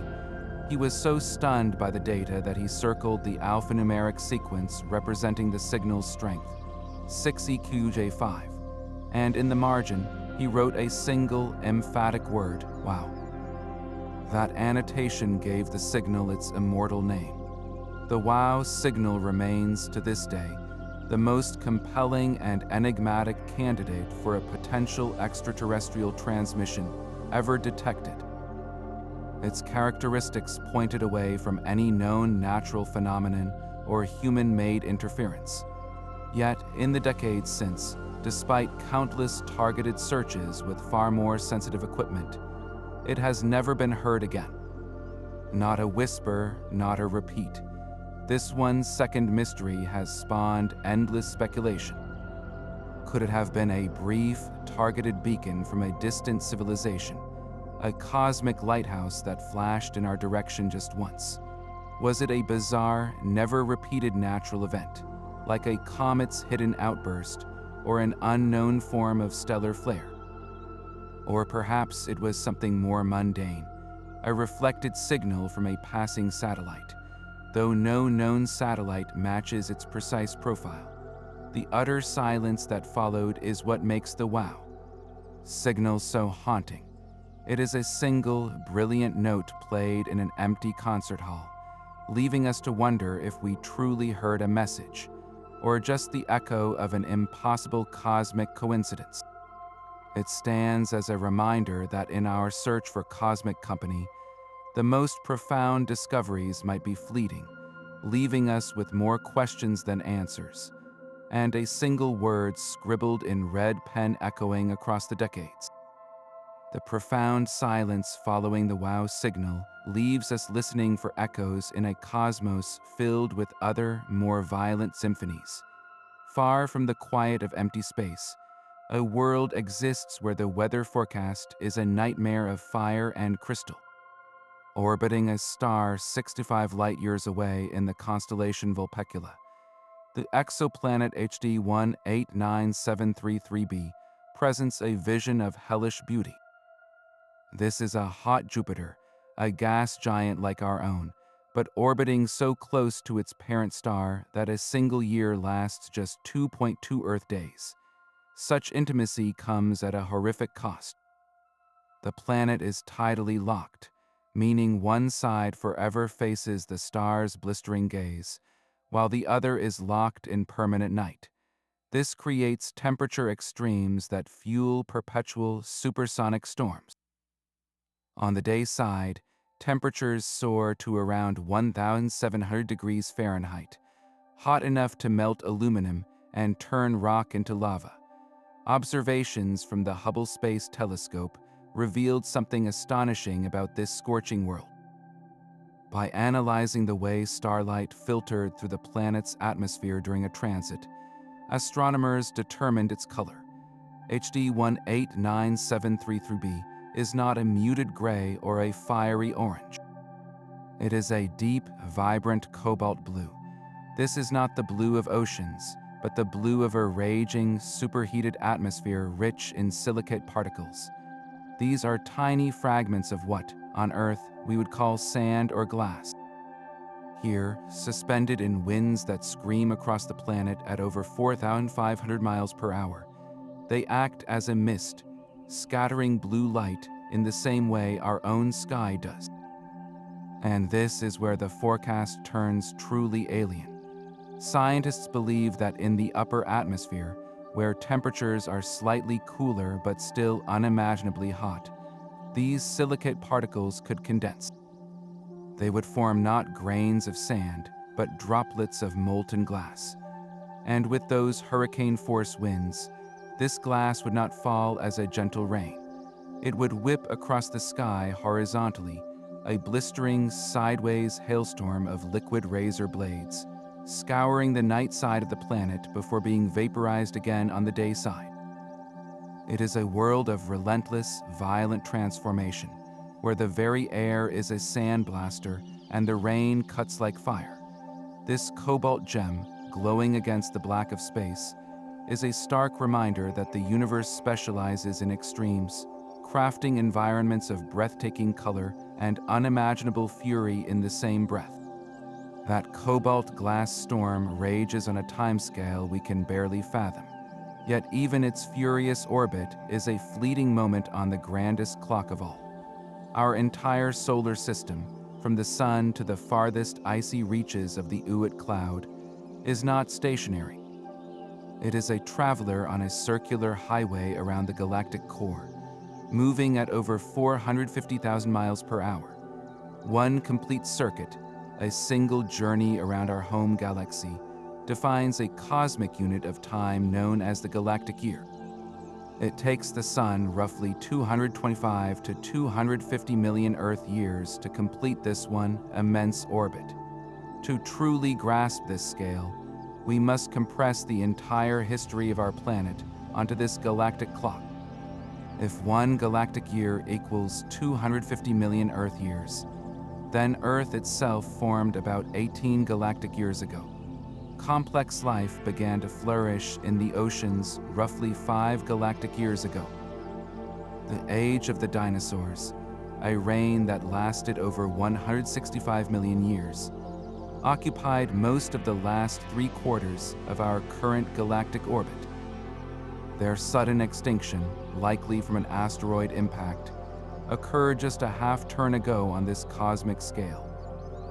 he was so stunned by the data that he circled the alphanumeric sequence representing the signal's strength, 6EQJ5, and in the margin, he wrote a single emphatic word, "Wow." That annotation gave the signal its immortal name. The WOW signal remains, to this day, the most compelling and enigmatic candidate for a potential extraterrestrial transmission ever detected. Its characteristics pointed away from any known natural phenomenon or human-made interference. Yet, in the decades since, despite countless targeted searches with far more sensitive equipment, it has never been heard again. Not a whisper, not a repeat. This 1-second mystery has spawned endless speculation. Could it have been a brief, targeted beacon from a distant civilization, a cosmic lighthouse that flashed in our direction just once? Was it a bizarre, never-repeated natural event, like a comet's hidden outburst or an unknown form of stellar flare? Or perhaps it was something more mundane, a reflected signal from a passing satellite, though no known satellite matches its precise profile. The utter silence that followed is what makes the WOW signal so haunting. It is a single, brilliant note played in an empty concert hall, leaving us to wonder if we truly heard a message, or just the echo of an impossible cosmic coincidence. It stands as a reminder that in our search for cosmic company, the most profound discoveries might be fleeting, leaving us with more questions than answers, and a single word scribbled in red pen echoing across the decades. The profound silence following the WOW signal leaves us listening for echoes in a cosmos filled with other, more violent symphonies. Far from the quiet of empty space, a world exists where the weather forecast is a nightmare of fire and crystal. Orbiting a star 65 light-years away in the constellation Vulpecula, the exoplanet HD 189733b presents a vision of hellish beauty. This is a hot Jupiter, a gas giant like our own, but orbiting so close to its parent star that a single year lasts just 2.2 Earth days. Such intimacy comes at a horrific cost. The planet is tidally locked, meaning one side forever faces the star's blistering gaze, while the other is locked in permanent night. This creates temperature extremes that fuel perpetual supersonic storms. On the day side, temperatures soar to around 1,700 degrees Fahrenheit, hot enough to melt aluminum and turn rock into lava. Observations from the Hubble Space Telescope revealed something astonishing about this scorching world. By analyzing the way starlight filtered through the planet's atmosphere during a transit, astronomers determined its color. HD 189733b is not a muted gray or a fiery orange. It is a deep, vibrant cobalt blue. This is not the blue of oceans, but the blue of a raging, superheated atmosphere rich in silicate particles. These are tiny fragments of what, on Earth, we would call sand or glass. Here, suspended in winds that scream across the planet at over 4,500 miles per hour, they act as a mist, scattering blue light in the same way our own sky does. And this is where the forecast turns truly alien. Scientists believe that in the upper atmosphere, where temperatures are slightly cooler but still unimaginably hot, these silicate particles could condense. They would form not grains of sand, but droplets of molten glass. And with those hurricane-force winds, this glass would not fall as a gentle rain. It would whip across the sky horizontally, a blistering, sideways hailstorm of liquid razor blades, scouring the night side of the planet before being vaporized again on the day side. It is a world of relentless, violent transformation, where the very air is a sandblaster and the rain cuts like fire. This cobalt gem, glowing against the black of space, is a stark reminder that the universe specializes in extremes, crafting environments of breathtaking color and unimaginable fury in the same breath. That cobalt glass storm rages on a timescale we can barely fathom. Yet even its furious orbit is a fleeting moment on the grandest clock of all. Our entire solar system, from the sun to the farthest icy reaches of the Oort cloud, is not stationary. It is a traveler on a circular highway around the galactic core, moving at over 450,000 miles per hour. One complete circuit, a single journey around our home galaxy, defines a cosmic unit of time known as the galactic year. It takes the Sun roughly 225 to 250 million Earth years to complete this one immense orbit. To truly grasp this scale, we must compress the entire history of our planet onto this galactic clock. If one galactic year equals 250 million Earth years, then Earth itself formed about 18 galactic years ago. Complex life began to flourish in the oceans roughly 5 galactic years ago. The age of the dinosaurs, a reign that lasted over 165 million years, occupied most of the last 3/4 of our current galactic orbit. Their sudden extinction, likely from an asteroid impact, occurred just a half-turn ago on this cosmic scale.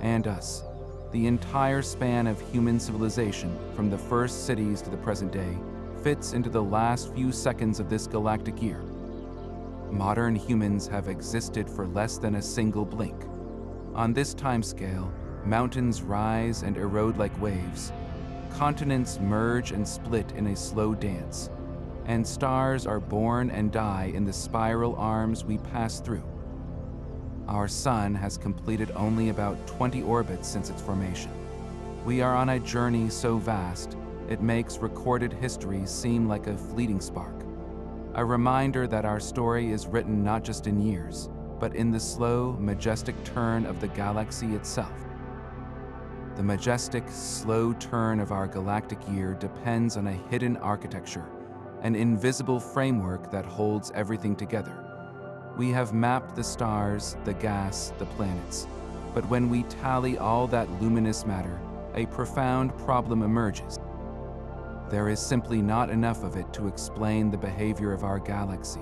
And us, the entire span of human civilization, from the first cities to the present day, fits into the last few seconds of this galactic year. Modern humans have existed for less than a single blink. On this timescale, mountains rise and erode like waves, continents merge and split in a slow dance, and stars are born and die in the spiral arms we pass through. Our sun has completed only about 20 orbits since its formation. We are on a journey so vast, it makes recorded history seem like a fleeting spark. A reminder that our story is written not just in years, but in the slow, majestic turn of the galaxy itself. The majestic, slow turn of our galactic year depends on a hidden architecture, an invisible framework that holds everything together. We have mapped the stars, the gas, the planets, but when we tally all that luminous matter, a profound problem emerges. There is simply not enough of it to explain the behavior of our galaxy.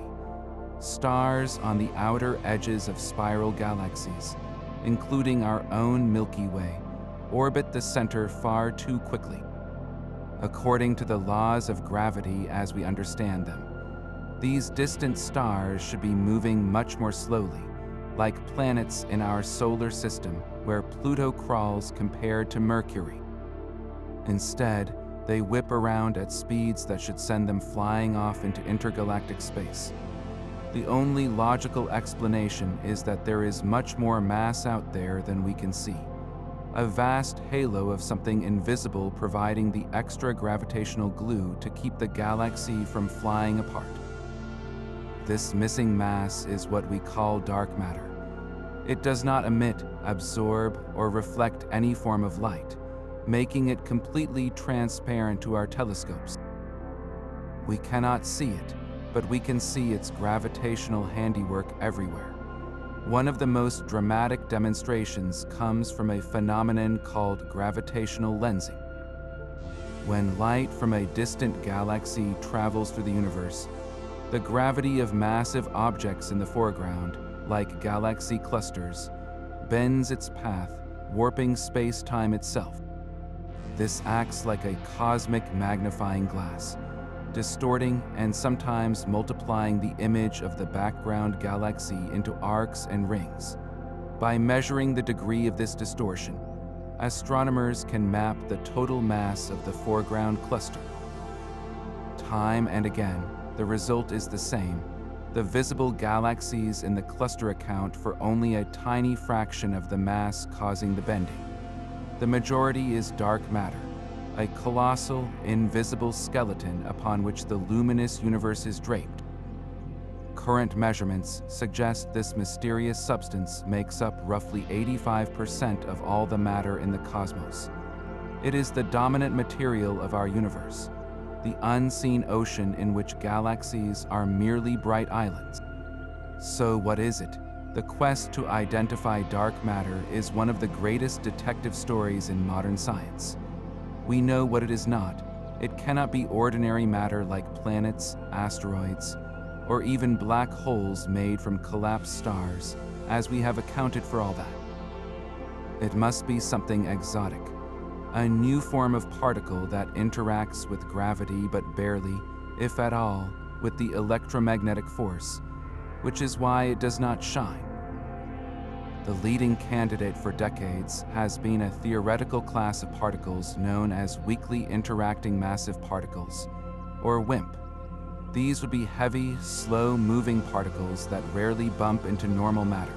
Stars on the outer edges of spiral galaxies, including our own Milky Way, orbit the center far too quickly. According to the laws of gravity as we understand them, these distant stars should be moving much more slowly, like planets in our solar system where Pluto crawls compared to Mercury. Instead, they whip around at speeds that should send them flying off into intergalactic space. The only logical explanation is that there is much more mass out there than we can see. A vast halo of something invisible providing the extra gravitational glue to keep the galaxy from flying apart. This missing mass is what we call dark matter. It does not emit, absorb, or reflect any form of light, making it completely transparent to our telescopes. We cannot see it, but we can see its gravitational handiwork everywhere. One of the most dramatic demonstrations comes from a phenomenon called gravitational lensing. When light from a distant galaxy travels through the universe, the gravity of massive objects in the foreground, like galaxy clusters, bends its path, warping space-time itself. This acts like a cosmic magnifying glass, distorting and sometimes multiplying the image of the background galaxy into arcs and rings. By measuring the degree of this distortion, astronomers can map the total mass of the foreground cluster. Time and again, the result is the same. The visible galaxies in the cluster account for only a tiny fraction of the mass causing the bending. The majority is dark matter, a colossal, invisible skeleton upon which the luminous universe is draped. Current measurements suggest this mysterious substance makes up roughly 85% of all the matter in the cosmos. It is the dominant material of our universe, the unseen ocean in which galaxies are merely bright islands. So what is it? The quest to identify dark matter is one of the greatest detective stories in modern science. We know what it is not. It cannot be ordinary matter like planets, asteroids, or even black holes made from collapsed stars, as we have accounted for all that. It must be something exotic, a new form of particle that interacts with gravity but barely, if at all, with the electromagnetic force, which is why it does not shine. The leading candidate for decades has been a theoretical class of particles known as weakly interacting massive particles, or WIMP. These would be heavy, slow-moving particles that rarely bump into normal matter,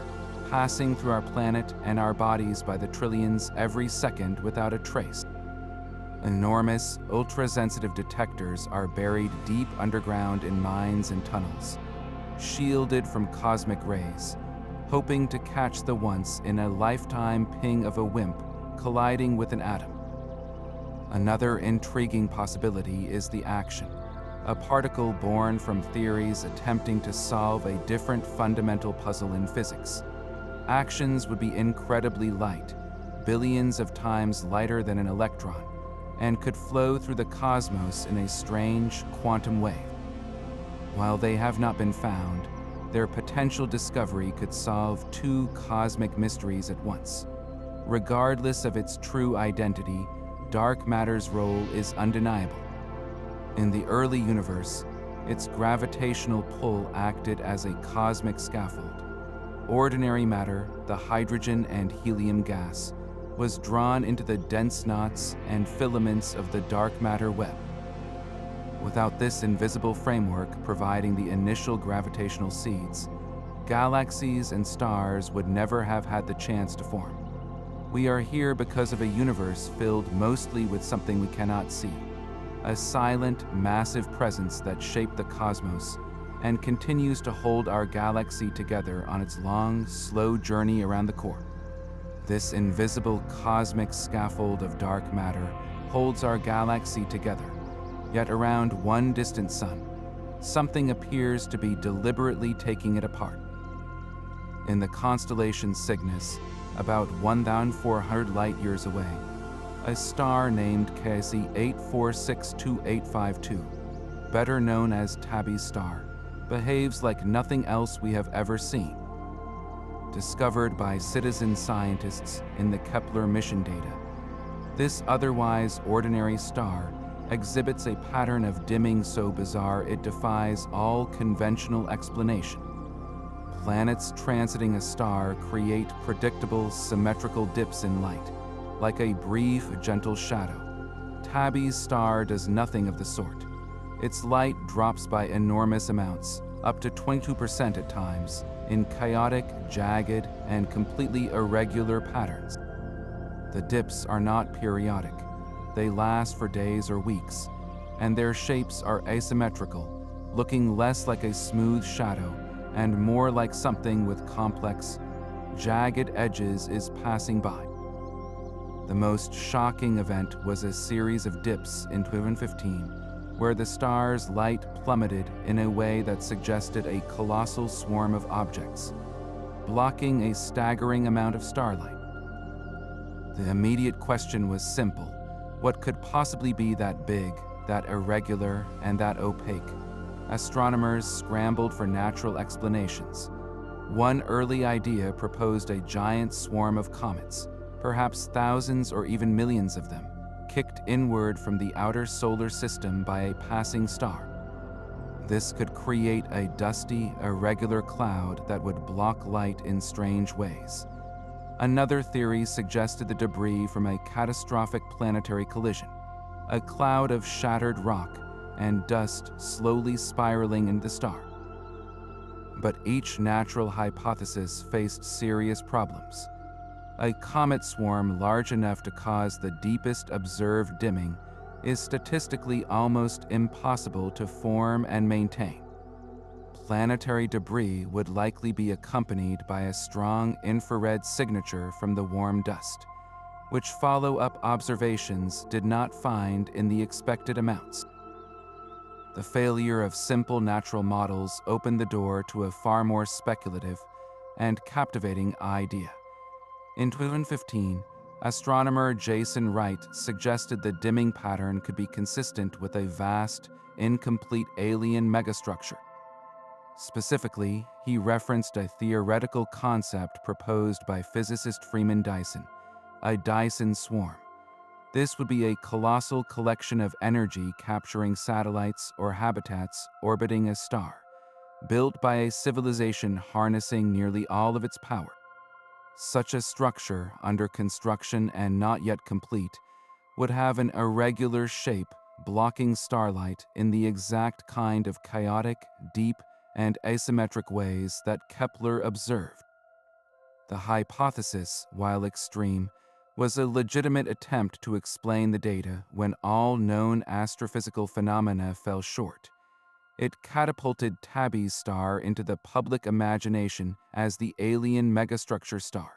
passing through our planet and our bodies by the trillions every second without a trace. Enormous, ultra-sensitive detectors are buried deep underground in mines and tunnels, shielded from cosmic rays, hoping to catch the once-in-a-lifetime ping of a WIMP colliding with an atom. Another intriguing possibility is the action, a particle born from theories attempting to solve a different fundamental puzzle in physics. Actions would be incredibly light, billions of times lighter than an electron, and could flow through the cosmos in a strange quantum wave. While they have not been found, their potential discovery could solve two cosmic mysteries at once. Regardless of its true identity, dark matter's role is undeniable. In the early universe, its gravitational pull acted as a cosmic scaffold. Ordinary matter, the hydrogen and helium gas, was drawn into the dense knots and filaments of the dark matter web. Without this invisible framework providing the initial gravitational seeds, galaxies and stars would never have had the chance to form. We are here because of a universe filled mostly with something we cannot see, a silent, massive presence that shaped the cosmos and continues to hold our galaxy together on its long, slow journey around the core. This invisible cosmic scaffold of dark matter holds our galaxy together. Yet around one distant sun, something appears to be deliberately taking it apart. In the constellation Cygnus, about 1,400 light-years away, a star named KC 8462852, better known as Tabby's star, behaves like nothing else we have ever seen. Discovered by citizen scientists in the Kepler mission data, this otherwise ordinary star exhibits a pattern of dimming so bizarre it defies all conventional explanation. Planets transiting a star create predictable, symmetrical dips in light, like a brief, gentle shadow. Tabby's star does nothing of the sort. Its light drops by enormous amounts, up to 22% at times, in chaotic, jagged, and completely irregular patterns. The dips are not periodic. They last for days or weeks, and their shapes are asymmetrical, looking less like a smooth shadow and more like something with complex, jagged edges is passing by. The most shocking event was a series of dips in 2015, where the star's light plummeted in a way that suggested a colossal swarm of objects, blocking a staggering amount of starlight. The immediate question was simple. What could possibly be that big, that irregular, and that opaque? Astronomers scrambled for natural explanations. One early idea proposed a giant swarm of comets, perhaps thousands or even millions of them, kicked inward from the outer solar system by a passing star. This could create a dusty, irregular cloud that would block light in strange ways. Another theory suggested the debris from a catastrophic planetary collision, a cloud of shattered rock and dust slowly spiraling into the star. But each natural hypothesis faced serious problems. A comet swarm large enough to cause the deepest observed dimming is statistically almost impossible to form and maintain. planetary debris would likely be accompanied by a strong infrared signature from the warm dust, which follow-up observations did not find in the expected amounts. The failure of simple natural models opened the door to a far more speculative and captivating idea. In 2015, astronomer Jason Wright suggested the dimming pattern could be consistent with a vast, incomplete alien megastructure. Specifically, he referenced a theoretical concept proposed by physicist Freeman Dyson, a Dyson swarm. This would be a colossal collection of energy capturing satellites or habitats orbiting a star, built by a civilization harnessing nearly all of its power. Such a structure, under construction and not yet complete, would have an irregular shape blocking starlight in the exact kind of chaotic, deep, and asymmetric ways that Kepler observed. The hypothesis, while extreme, was a legitimate attempt to explain the data when all known astrophysical phenomena fell short. It catapulted Tabby's star into the public imagination as the alien megastructure star.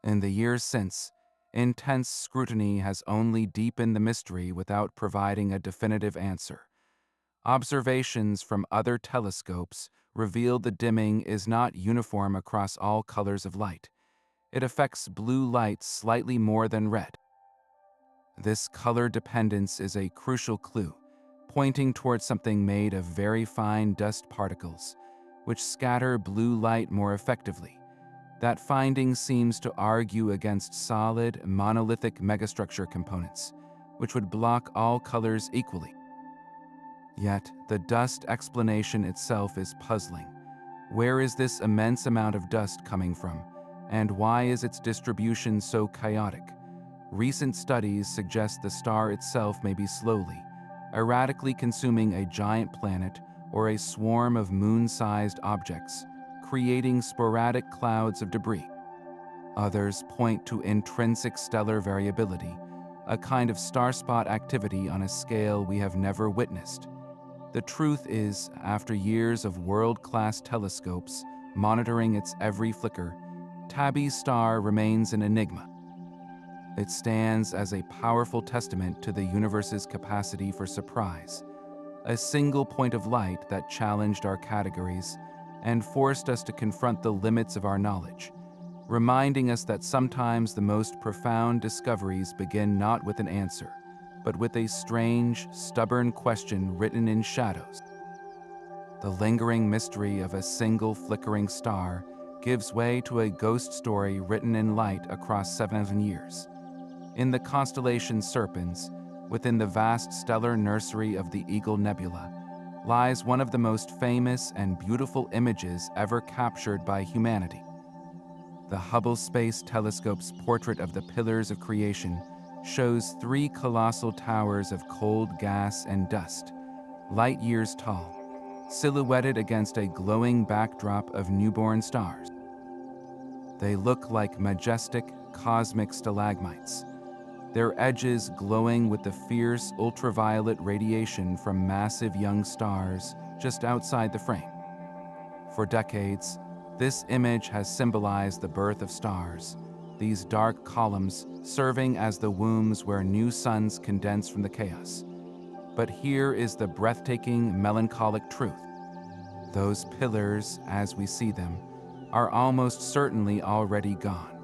In the years since, intense scrutiny has only deepened the mystery without providing a definitive answer. Observations from other telescopes reveal the dimming is not uniform across all colors of light. It affects blue light slightly more than red. This color dependence is a crucial clue, pointing towards something made of very fine dust particles, which scatter blue light more effectively. That finding seems to argue against solid, monolithic megastructure components, which would block all colors equally. Yet, the dust explanation itself is puzzling. Where is this immense amount of dust coming from, and why is its distribution so chaotic? Recent studies suggest the star itself may be slowly, erratically consuming a giant planet or a swarm of moon-sized objects, creating sporadic clouds of debris. Others point to intrinsic stellar variability, a kind of starspot activity on a scale we have never witnessed. The truth is, after years of world-class telescopes monitoring its every flicker, Tabby's star remains an enigma. It stands as a powerful testament to the universe's capacity for surprise, a single point of light that challenged our categories and forced us to confront the limits of our knowledge, reminding us that sometimes the most profound discoveries begin not with an answer, but with a strange, stubborn question written in shadows. The lingering mystery of a single flickering star gives way to a ghost story written in light across 7,000 years. In the constellation Serpens, within the vast stellar nursery of the Eagle Nebula, lies one of the most famous and beautiful images ever captured by humanity. The Hubble Space Telescope's portrait of the pillars of creation shows three colossal towers of cold gas and dust, light years tall, silhouetted against a glowing backdrop of newborn stars. They look like majestic, cosmic stalagmites, their edges glowing with the fierce ultraviolet radiation from massive young stars just outside the frame. For decades, this image has symbolized the birth of stars, these dark columns serving as the wombs where new suns condense from the chaos. But here is the breathtaking, melancholic truth. Those pillars, as we see them, are almost certainly already gone.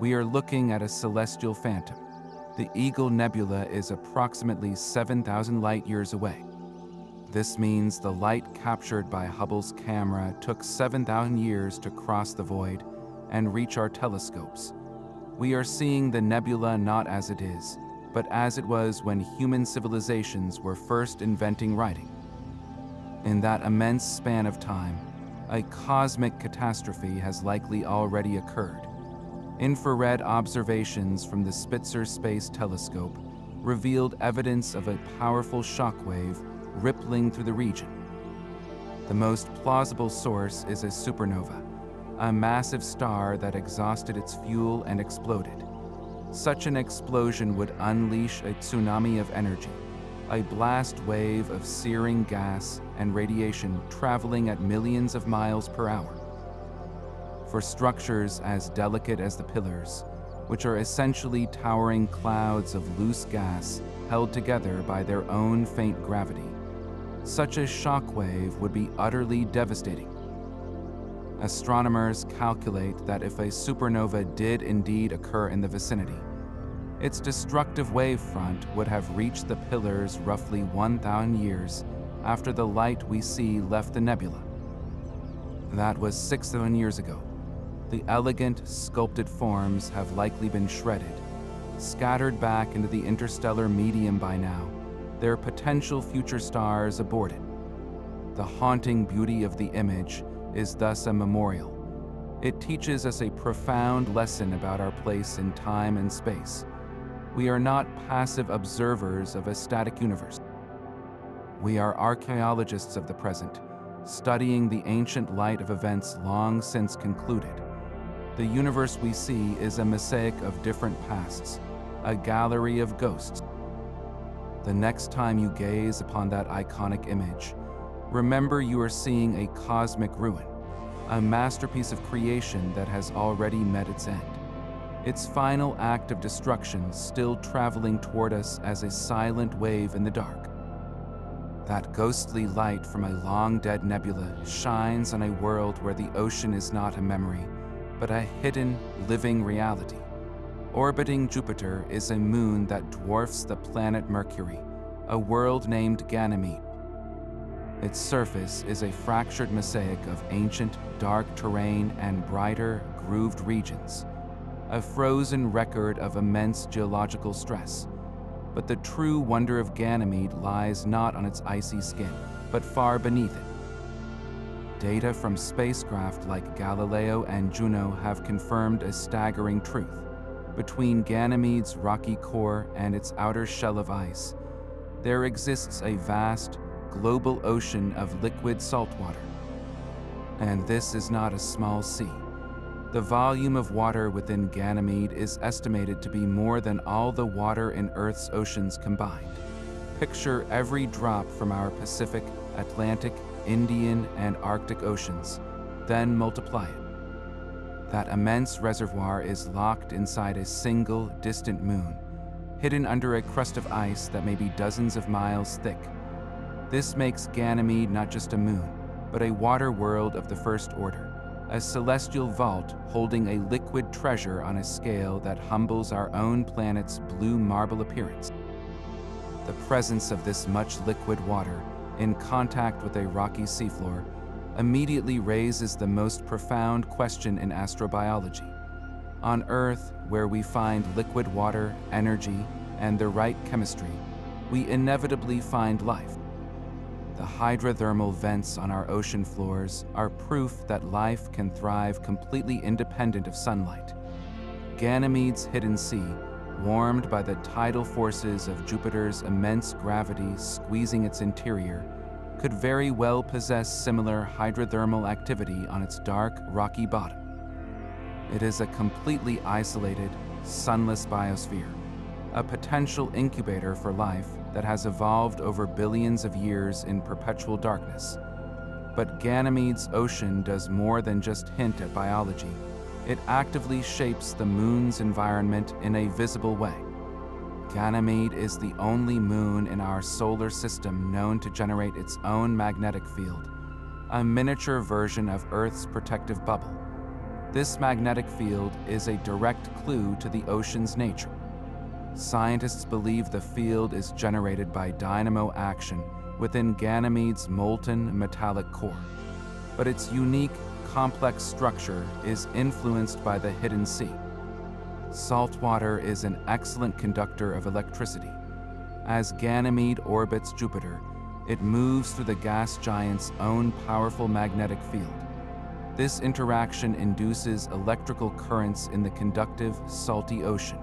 We are looking at a celestial phantom. The Eagle Nebula is approximately 7,000 light-years away. This means the light captured by Hubble's camera took 7,000 years to cross the void and reach our telescopes. We are seeing the nebula not as it is, but as it was when human civilizations were first inventing writing. In that immense span of time, a cosmic catastrophe has likely already occurred. Infrared observations from the Spitzer Space Telescope revealed evidence of a powerful shockwave rippling through the region. The most plausible source is a supernova, a massive star that exhausted its fuel and exploded. Such an explosion would unleash a tsunami of energy, a blast wave of searing gas and radiation traveling at millions of miles per hour. For structures as delicate as the pillars, which are essentially towering clouds of loose gas held together by their own faint gravity, such a shockwave would be utterly devastating. Astronomers calculate that if a supernova did indeed occur in the vicinity, its destructive wave front would have reached the pillars roughly 1,000 years after the light we see left the nebula. That was 6,000 years ago. The elegant, sculpted forms have likely been shredded, scattered back into the interstellar medium by now, their potential future stars aborted. The haunting beauty of the image is thus a memorial. It teaches us a profound lesson about our place in time and space. We are not passive observers of a static universe. We are archaeologists of the present, studying the ancient light of events long since concluded. The universe we see is a mosaic of different pasts, a gallery of ghosts. The next time you gaze upon that iconic image, remember you are seeing a cosmic ruin, a masterpiece of creation that has already met its end. Its final act of destruction still traveling toward us as a silent wave in the dark. That ghostly light from a long-dead nebula shines on a world where the ocean is not a memory, but a hidden, living reality. Orbiting Jupiter is a moon that dwarfs the planet Mercury, a world named Ganymede. Its surface is a fractured mosaic of ancient, dark terrain and brighter, grooved regions, a frozen record of immense geological stress. But the true wonder of Ganymede lies not on its icy skin, but far beneath it. Data from spacecraft like Galileo and Juno have confirmed a staggering truth. Between Ganymede's rocky core and its outer shell of ice, there exists a vast, global ocean of liquid saltwater. And this is not a small sea. The volume of water within Ganymede is estimated to be more than all the water in Earth's oceans combined. Picture every drop from our Pacific, Atlantic, Indian, and Arctic oceans, then multiply it. That immense reservoir is locked inside a single, distant moon, hidden under a crust of ice that may be dozens of miles thick. This makes Ganymede not just a moon, but a water world of the first order, a celestial vault holding a liquid treasure on a scale that humbles our own planet's blue marble appearance. The presence of this much liquid water, in contact with a rocky seafloor, immediately raises the most profound question in astrobiology. On Earth, where we find liquid water, energy, and the right chemistry, we inevitably find life. The hydrothermal vents on our ocean floors are proof that life can thrive completely independent of sunlight. Ganymede's hidden sea, warmed by the tidal forces of Jupiter's immense gravity squeezing its interior, could very well possess similar hydrothermal activity on its dark, rocky bottom. It is a completely isolated, sunless biosphere, a potential incubator for life that has evolved over billions of years in perpetual darkness. But Ganymede's ocean does more than just hint at biology. It actively shapes the moon's environment in a visible way. Ganymede is the only moon in our solar system known to generate its own magnetic field, a miniature version of Earth's protective bubble. This magnetic field is a direct clue to the ocean's nature. Scientists believe the field is generated by dynamo action within Ganymede's molten metallic core, but its unique, complex structure is influenced by the hidden sea. Salt water is an excellent conductor of electricity. As Ganymede orbits Jupiter, it moves through the gas giant's own powerful magnetic field. This interaction induces electrical currents in the conductive, salty ocean,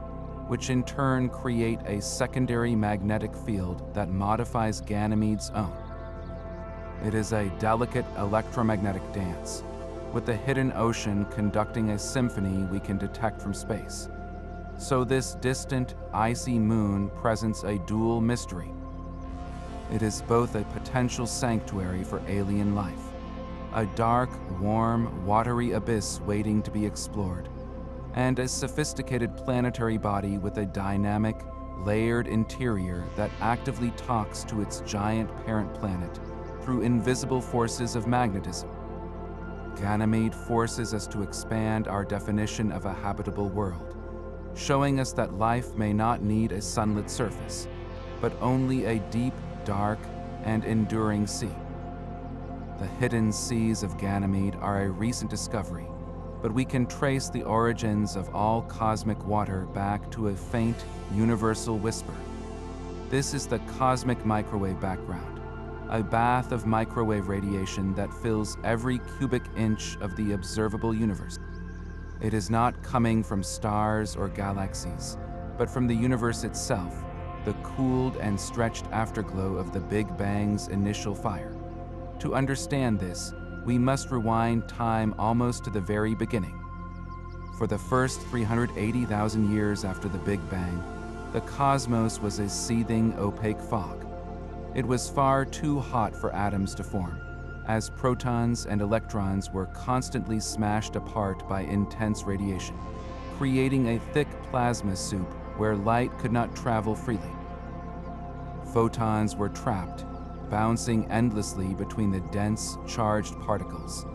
which in turn create a secondary magnetic field that modifies Ganymede's own. It is a delicate electromagnetic dance, with the hidden ocean conducting a symphony we can detect from space. So this distant, icy moon presents a dual mystery. It is both a potential sanctuary for alien life, a dark, warm, watery abyss waiting to be explored, and a sophisticated planetary body with a dynamic, layered interior that actively talks to its giant parent planet through invisible forces of magnetism. Ganymede forces us to expand our definition of a habitable world, showing us that life may not need a sunlit surface, but only a deep, dark, and enduring sea. The hidden seas of Ganymede are a recent discovery, but we can trace the origins of all cosmic water back to a faint, universal whisper. This is the cosmic microwave background, a bath of microwave radiation that fills every cubic inch of the observable universe. It is not coming from stars or galaxies, but from the universe itself, the cooled and stretched afterglow of the Big Bang's initial fire. To understand this, we must rewind time almost to the very beginning. For the first 380,000 years after the Big Bang, the cosmos was a seething, opaque fog. It was far too hot for atoms to form, as protons and electrons were constantly smashed apart by intense radiation, creating a thick plasma soup where light could not travel freely. Photons were trapped, bouncing endlessly between the dense, charged particles.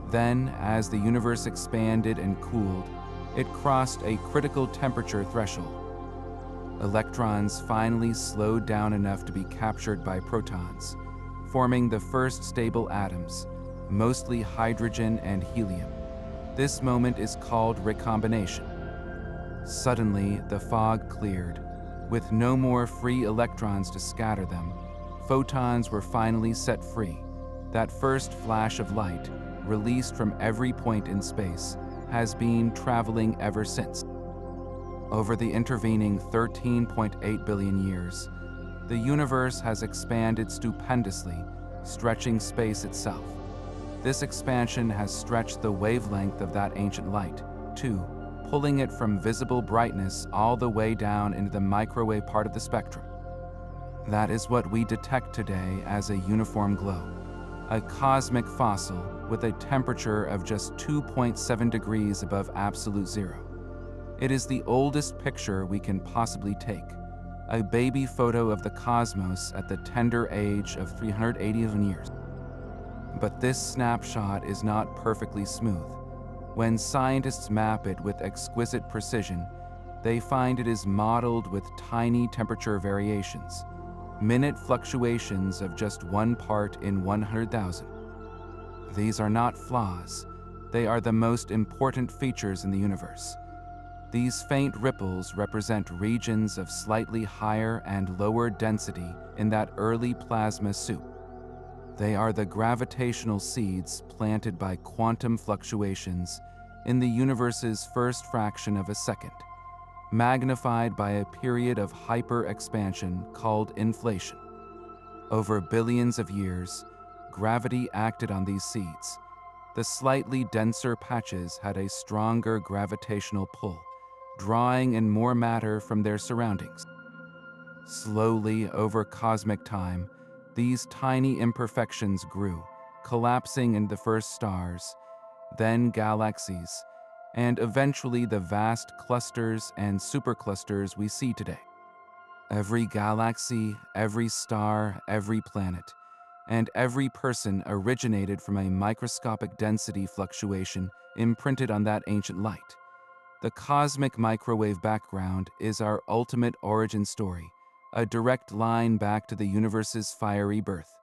Then, as the universe expanded and cooled, it crossed a critical temperature threshold. Electrons finally slowed down enough to be captured by protons, forming the first stable atoms, mostly hydrogen and helium. This moment is called recombination. Suddenly, the fog cleared. With no more free electrons to scatter them, photons were finally set free. That first flash of light, released from every point in space, has been traveling ever since. Over the intervening 13.8 billion years, the universe has expanded stupendously, stretching space itself. This expansion has stretched the wavelength of that ancient light, too, pulling it from visible brightness all the way down into the microwave part of the spectrum. That is what we detect today as a uniform glow, a cosmic fossil with a temperature of just 2.7 degrees above absolute zero. It is the oldest picture we can possibly take, a baby photo of the cosmos at the tender age of 380 years. But this snapshot is not perfectly smooth. When scientists map it with exquisite precision, they find it is modeled with tiny temperature variations, minute fluctuations of just 1 part in 100,000. These are not flaws, they are the most important features in the universe. These faint ripples represent regions of slightly higher and lower density in that early plasma soup. They are the gravitational seeds planted by quantum fluctuations in the universe's first fraction of a second, magnified by a period of hyper-expansion called inflation. Over billions of years, gravity acted on these seeds. The slightly denser patches had a stronger gravitational pull, drawing in more matter from their surroundings. Slowly, over cosmic time, these tiny imperfections grew, collapsing into the first stars, then galaxies, and eventually the vast clusters and superclusters we see today. Every galaxy, every star, every planet, and every person originated from a microscopic density fluctuation imprinted on that ancient light. The cosmic microwave background is our ultimate origin story, a direct line back to the universe's fiery birth,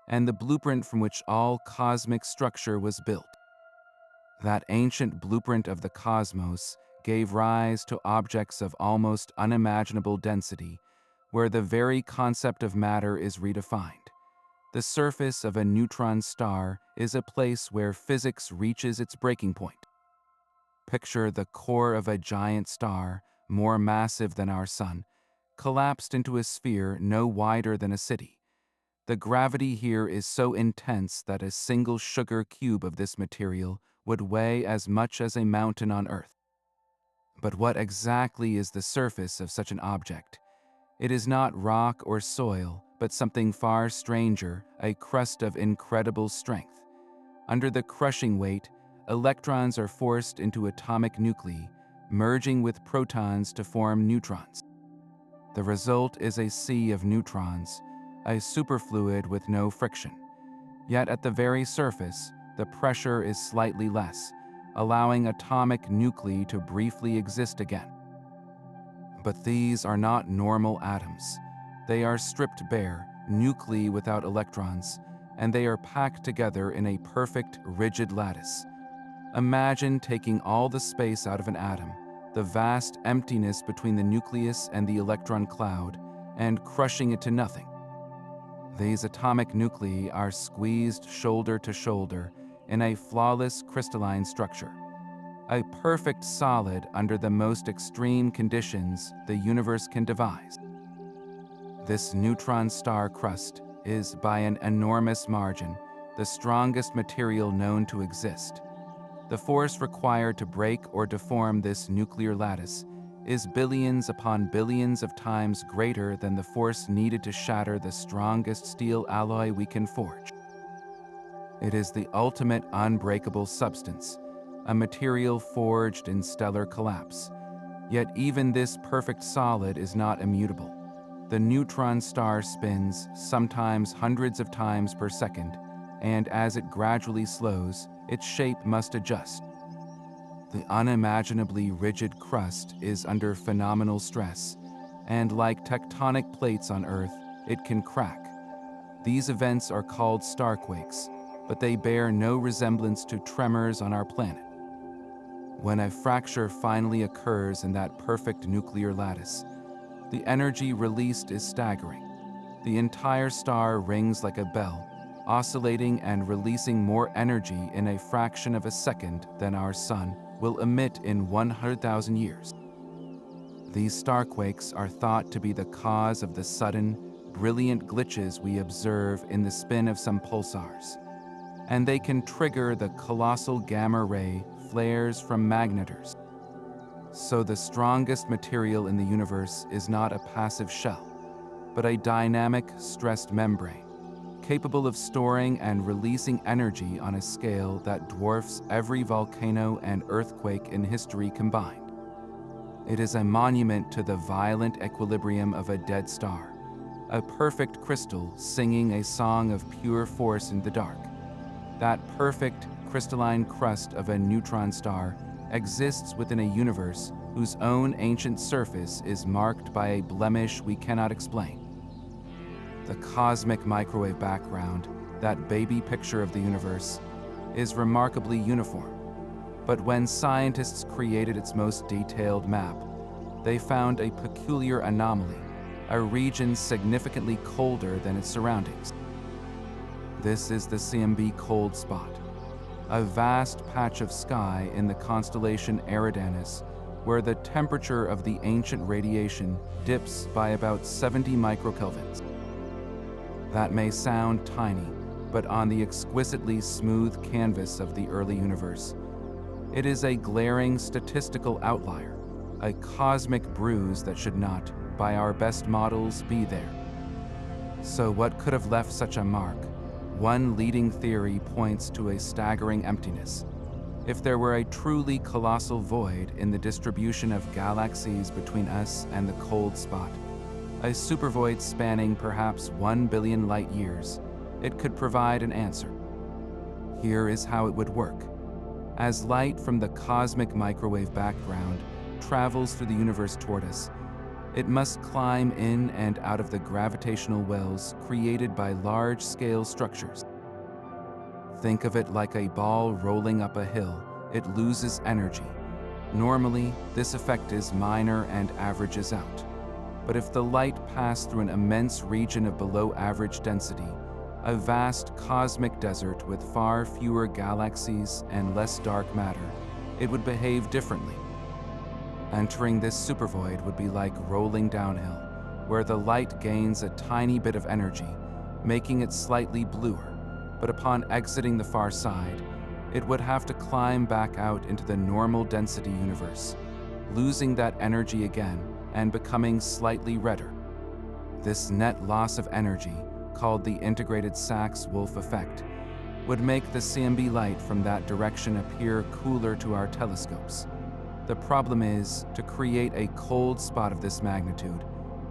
and the blueprint from which all cosmic structure was built. That ancient blueprint of the cosmos gave rise to objects of almost unimaginable density, where the very concept of matter is redefined. The surface of a neutron star is a place where physics reaches its breaking point. Picture the core of a giant star, more massive than our sun, collapsed into a sphere no wider than a city. The gravity here is so intense that a single sugar cube of this material would weigh as much as a mountain on Earth. But what exactly is the surface of such an object? It is not rock or soil, but something far stranger, a crust of incredible strength. Under the crushing weight, electrons are forced into atomic nuclei, merging with protons to form neutrons. The result is a sea of neutrons, a superfluid with no friction. Yet at the very surface, the pressure is slightly less, allowing atomic nuclei to briefly exist again. But these are not normal atoms. They are stripped bare, nuclei without electrons, and they are packed together in a perfect, rigid lattice. Imagine taking all the space out of an atom, the vast emptiness between the nucleus and the electron cloud, and crushing it to nothing. These atomic nuclei are squeezed shoulder to shoulder in a flawless crystalline structure, a perfect solid under the most extreme conditions the universe can devise. This neutron star crust is, by an enormous margin, the strongest material known to exist. The force required to break or deform this nuclear lattice is billions upon billions of times greater than the force needed to shatter the strongest steel alloy we can forge. It is the ultimate unbreakable substance, a material forged in stellar collapse. Yet even this perfect solid is not immutable. The neutron star spins, sometimes hundreds of times per second, and as it gradually slows, its shape must adjust. The unimaginably rigid crust is under phenomenal stress, and like tectonic plates on Earth, it can crack. These events are called starquakes, but they bear no resemblance to tremors on our planet. When a fracture finally occurs in that perfect nuclear lattice, the energy released is staggering. The entire star rings like a bell, oscillating and releasing more energy in a fraction of a second than our sun will emit in 100,000 years. These starquakes are thought to be the cause of the sudden, brilliant glitches we observe in the spin of some pulsars, and they can trigger the colossal gamma ray flares from magnetars. So the strongest material in the universe is not a passive shell, but a dynamic, stressed membrane, capable of storing and releasing energy on a scale that dwarfs every volcano and earthquake in history combined. It is a monument to the violent equilibrium of a dead star, a perfect crystal singing a song of pure force in the dark. That perfect, crystalline crust of a neutron star exists within a universe whose own ancient surface is marked by a blemish we cannot explain. The cosmic microwave background, that baby picture of the universe, is remarkably uniform. But when scientists created its most detailed map, they found a peculiar anomaly, a region significantly colder than its surroundings. This is the CMB cold spot, a vast patch of sky in the constellation Eridanus, where the temperature of the ancient radiation dips by about 70 microkelvins. That may sound tiny, but on the exquisitely smooth canvas of the early universe, it is a glaring statistical outlier, a cosmic bruise that should not, by our best models, be there. So what could have left such a mark? One leading theory points to a staggering emptiness. If there were a truly colossal void in the distribution of galaxies between us and the cold spot, a supervoid spanning perhaps 1 billion light years, it could provide an answer. Here is how it would work. As light from the cosmic microwave background travels through the universe toward us, it must climb in and out of the gravitational wells created by large-scale structures. Think of it like a ball rolling up a hill. It loses energy. Normally, this effect is minor and averages out. But if the light passed through an immense region of below-average density, a vast cosmic desert with far fewer galaxies and less dark matter, it would behave differently. Entering this supervoid would be like rolling downhill, where the light gains a tiny bit of energy, making it slightly bluer, but upon exiting the far side, it would have to climb back out into the normal density universe, losing that energy again and becoming slightly redder. This net loss of energy, called the integrated Sachs-Wolf effect, would make the CMB light from that direction appear cooler to our telescopes. The problem is, to create a cold spot of this magnitude,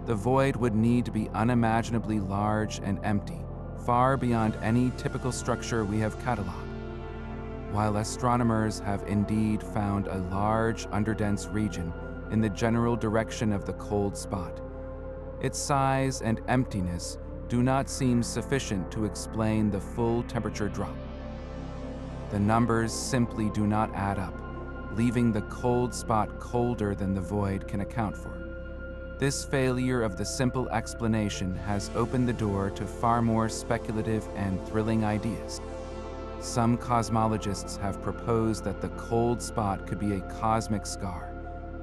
the void would need to be unimaginably large and empty, far beyond any typical structure we have cataloged. While astronomers have indeed found a large, underdense region in the general direction of the cold spot, its size and emptiness do not seem sufficient to explain the full temperature drop. The numbers simply do not add up, leaving the cold spot colder than the void can account for. This failure of the simple explanation has opened the door to far more speculative and thrilling ideas. Some cosmologists have proposed that the cold spot could be a cosmic scar,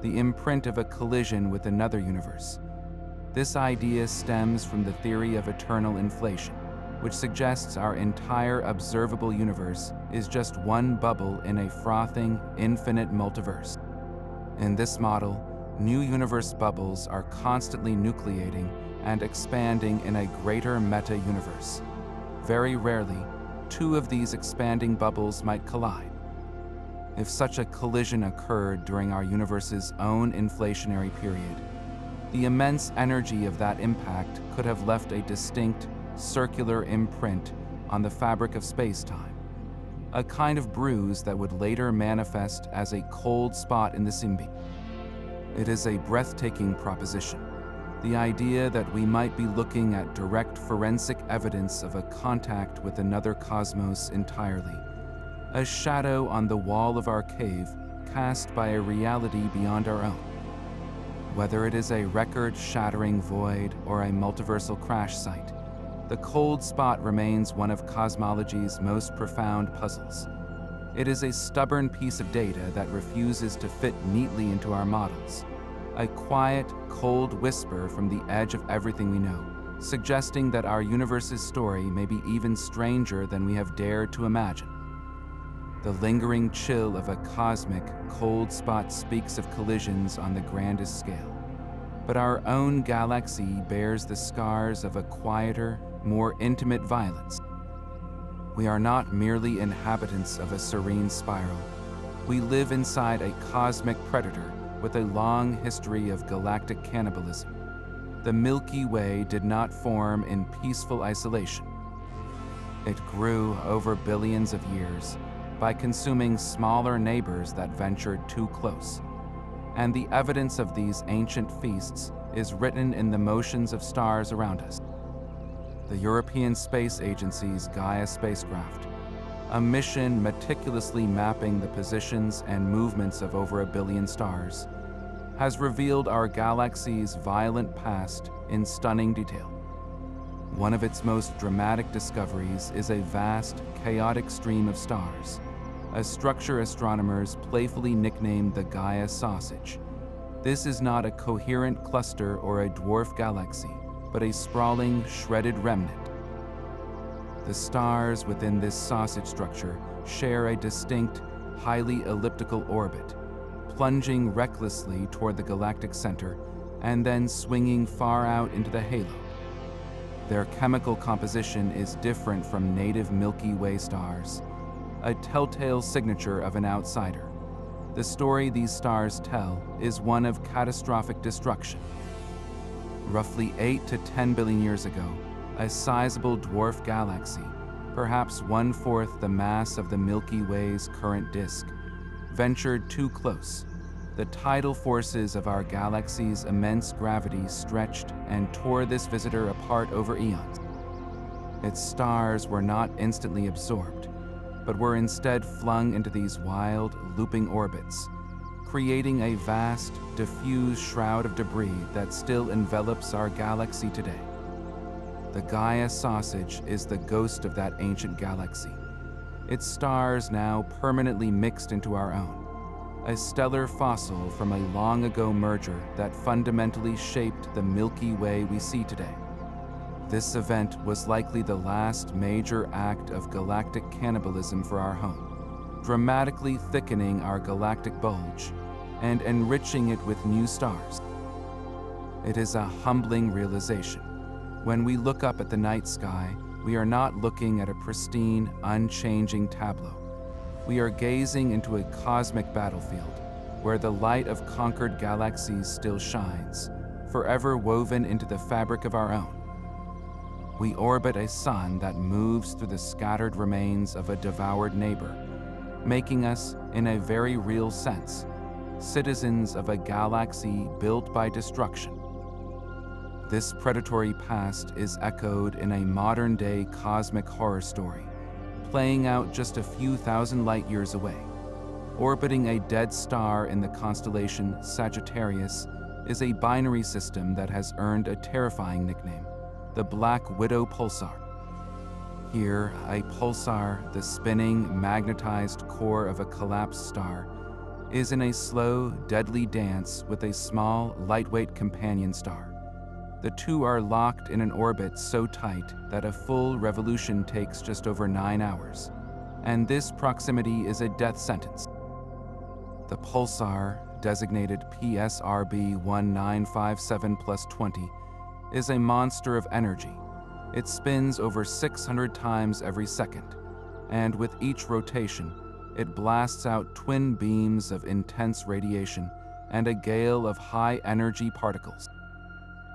the imprint of a collision with another universe. This idea stems from the theory of eternal inflation, which suggests our entire observable universe is just one bubble in a frothing, infinite multiverse. In this model, new universe bubbles are constantly nucleating and expanding in a greater meta-universe. Very rarely, two of these expanding bubbles might collide. If such a collision occurred during our universe's own inflationary period, the immense energy of that impact could have left a distinct, circular imprint on the fabric of space-time, a kind of bruise that would later manifest as a cold spot in the CMB. It is a breathtaking proposition, the idea that we might be looking at direct forensic evidence of a contact with another cosmos entirely, a shadow on the wall of our cave cast by a reality beyond our own. Whether it is a record-shattering void or a multiversal crash site, the cold spot remains one of cosmology's most profound puzzles. It is a stubborn piece of data that refuses to fit neatly into our models, a quiet, cold whisper from the edge of everything we know, suggesting that our universe's story may be even stranger than we have dared to imagine. The lingering chill of a cosmic, cold spot speaks of collisions on the grandest scale. But our own galaxy bears the scars of a quieter, more intimate violence. We are not merely inhabitants of a serene spiral. We live inside a cosmic predator with a long history of galactic cannibalism. The Milky Way did not form in peaceful isolation. It grew over billions of years by consuming smaller neighbors that ventured too close. And the evidence of these ancient feasts is written in the motions of stars around us. The European Space Agency's Gaia spacecraft, a mission meticulously mapping the positions and movements of over 1 billion stars, has revealed our galaxy's violent past in stunning detail. One of its most dramatic discoveries is a vast, chaotic stream of stars, a structure astronomers playfully nicknamed the Gaia sausage. This is not a coherent cluster or a dwarf galaxy, but a sprawling, shredded remnant. The stars within this sausage structure share a distinct, highly elliptical orbit, plunging recklessly toward the galactic center and then swinging far out into the halo. Their chemical composition is different from native Milky Way stars, a telltale signature of an outsider. The story these stars tell is one of catastrophic destruction. Roughly 8 to 10 billion years ago, a sizable dwarf galaxy, perhaps 1/4 the mass of the Milky Way's current disk, ventured too close. The tidal forces of our galaxy's immense gravity stretched and tore this visitor apart over eons. Its stars were not instantly absorbed, but were instead flung into these wild, looping orbits, creating a vast, diffuse shroud of debris that still envelops our galaxy today. The Gaia sausage is the ghost of that ancient galaxy, its stars now permanently mixed into our own, a stellar fossil from a long-ago merger that fundamentally shaped the Milky Way we see today. This event was likely the last major act of galactic cannibalism for our home, dramatically thickening our galactic bulge and enriching it with new stars. It is a humbling realization. When we look up at the night sky, we are not looking at a pristine, unchanging tableau. We are gazing into a cosmic battlefield where the light of conquered galaxies still shines, forever woven into the fabric of our own. We orbit a sun that moves through the scattered remains of a devoured neighbor, making us, in a very real sense, citizens of a galaxy built by destruction. This predatory past is echoed in a modern-day cosmic horror story, playing out just a few thousand light years away. Orbiting a dead star in the constellation Sagittarius is a binary system that has earned a terrifying nickname, the Black Widow Pulsar. Here, a pulsar, the spinning, magnetized core of a collapsed star, is in a slow, deadly dance with a small, lightweight companion star. The two are locked in an orbit so tight that a full revolution takes just over 9 hours, and this proximity is a death sentence. The pulsar, designated PSRB 1957+20, is a monster of energy. It spins over 600 times every second, and with each rotation, it blasts out twin beams of intense radiation and a gale of high-energy particles.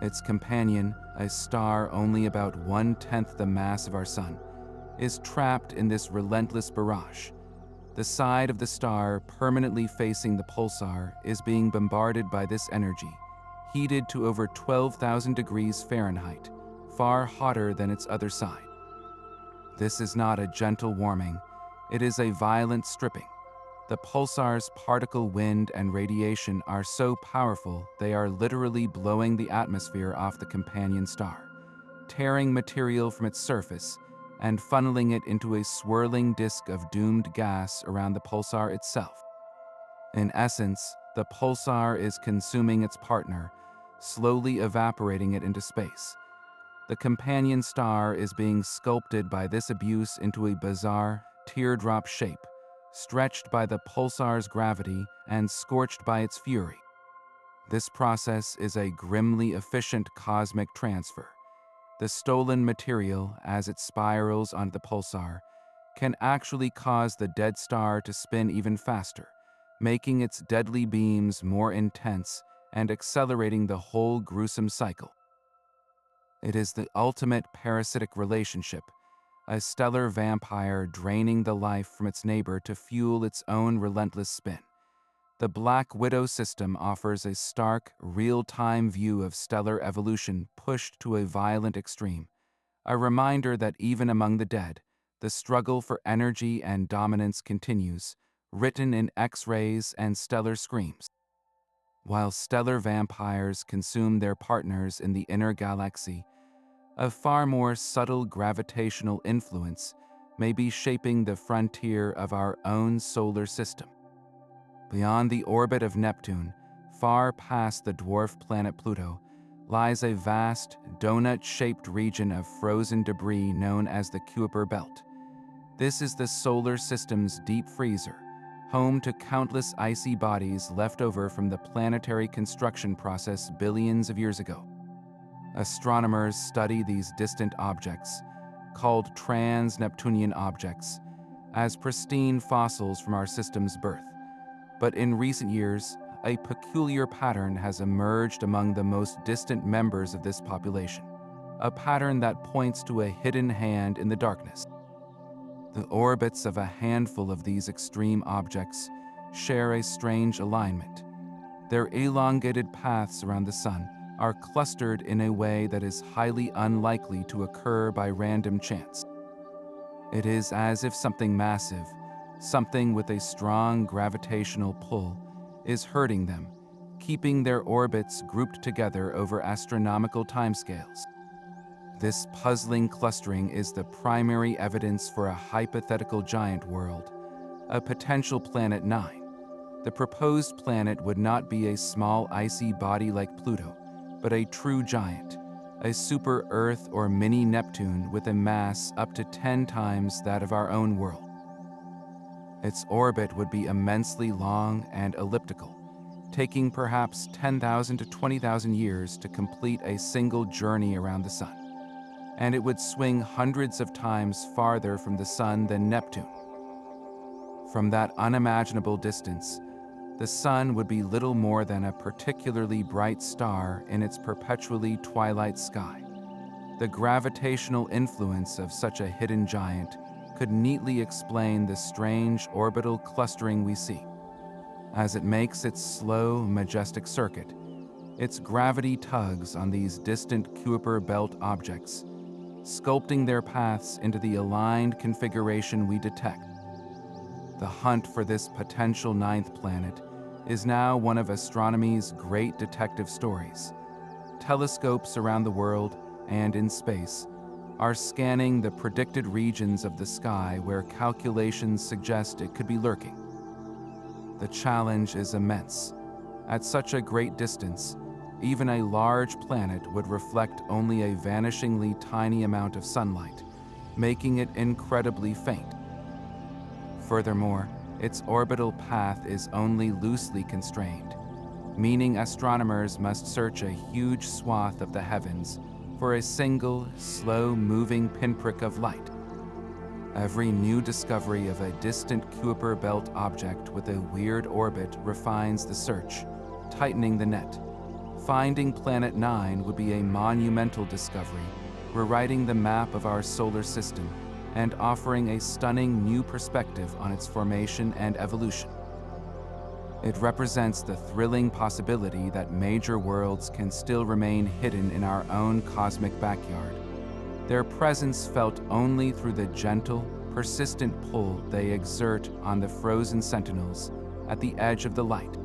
Its companion, a star only about 1/10 the mass of our Sun, is trapped in this relentless barrage. The side of the star permanently facing the pulsar is being bombarded by this energy, heated to over 12,000 degrees Fahrenheit, far hotter than its other side. This is not a gentle warming, it is a violent stripping. The pulsar's particle wind and radiation are so powerful they are literally blowing the atmosphere off the companion star, tearing material from its surface and funneling it into a swirling disk of doomed gas around the pulsar itself. In essence, the pulsar is consuming its partner, slowly evaporating it into space. The companion star is being sculpted by this abuse into a bizarre, teardrop shape, stretched by the pulsar's gravity and scorched by its fury. This process is a grimly efficient cosmic transfer. The stolen material, as it spirals onto the pulsar, can actually cause the dead star to spin even faster, making its deadly beams more intense and accelerating the whole gruesome cycle. It is the ultimate parasitic relationship, a stellar vampire draining the life from its neighbor to fuel its own relentless spin. The Black Widow system offers a stark, real-time view of stellar evolution pushed to a violent extreme, a reminder that even among the dead, the struggle for energy and dominance continues, written in X-rays and stellar screams. While stellar vampires consume their partners in the inner galaxy, a far more subtle gravitational influence may be shaping the frontier of our own solar system. Beyond the orbit of Neptune, far past the dwarf planet Pluto, lies a vast, donut-shaped region of frozen debris known as the Kuiper Belt. This is the solar system's deep freezer, home to countless icy bodies left over from the planetary construction process billions of years ago. Astronomers study these distant objects, called trans-Neptunian objects, as pristine fossils from our system's birth. But in recent years, a peculiar pattern has emerged among the most distant members of this population, a pattern that points to a hidden hand in the darkness. The orbits of a handful of these extreme objects share a strange alignment. Their elongated paths around the Sun are clustered in a way that is highly unlikely to occur by random chance. It is as if something massive, something with a strong gravitational pull, is herding them, keeping their orbits grouped together over astronomical timescales. This puzzling clustering is the primary evidence for a hypothetical giant world, a potential Planet 9. The proposed planet would not be a small icy body like Pluto, but a true giant, a super-Earth or mini-Neptune with a mass up to 10 times that of our own world. Its orbit would be immensely long and elliptical, taking perhaps 10,000 to 20,000 years to complete a single journey around the Sun. and it would swing hundreds of times farther from the Sun than Neptune. From that unimaginable distance, the Sun would be little more than a particularly bright star in its perpetually twilight sky. The gravitational influence of such a hidden giant could neatly explain the strange orbital clustering we see. As it makes its slow, majestic circuit, its gravity tugs on these distant Kuiper belt objects, sculpting their paths into the aligned configuration we detect. The hunt for this potential ninth planet is now one of astronomy's great detective stories. Telescopes around the world and in space are scanning the predicted regions of the sky where calculations suggest it could be lurking. The challenge is immense. At such a great distance, even a large planet would reflect only a vanishingly tiny amount of sunlight, making it incredibly faint. Furthermore, its orbital path is only loosely constrained, meaning astronomers must search a huge swath of the heavens for a single, slow-moving pinprick of light. Every new discovery of a distant Kuiper belt object with a weird orbit refines the search, tightening the net. Finding Planet 9 would be a monumental discovery, rewriting the map of our solar system and offering a stunning new perspective on its formation and evolution. It represents the thrilling possibility that major worlds can still remain hidden in our own cosmic backyard, their presence felt only through the gentle, persistent pull they exert on the frozen sentinels at the edge of the light.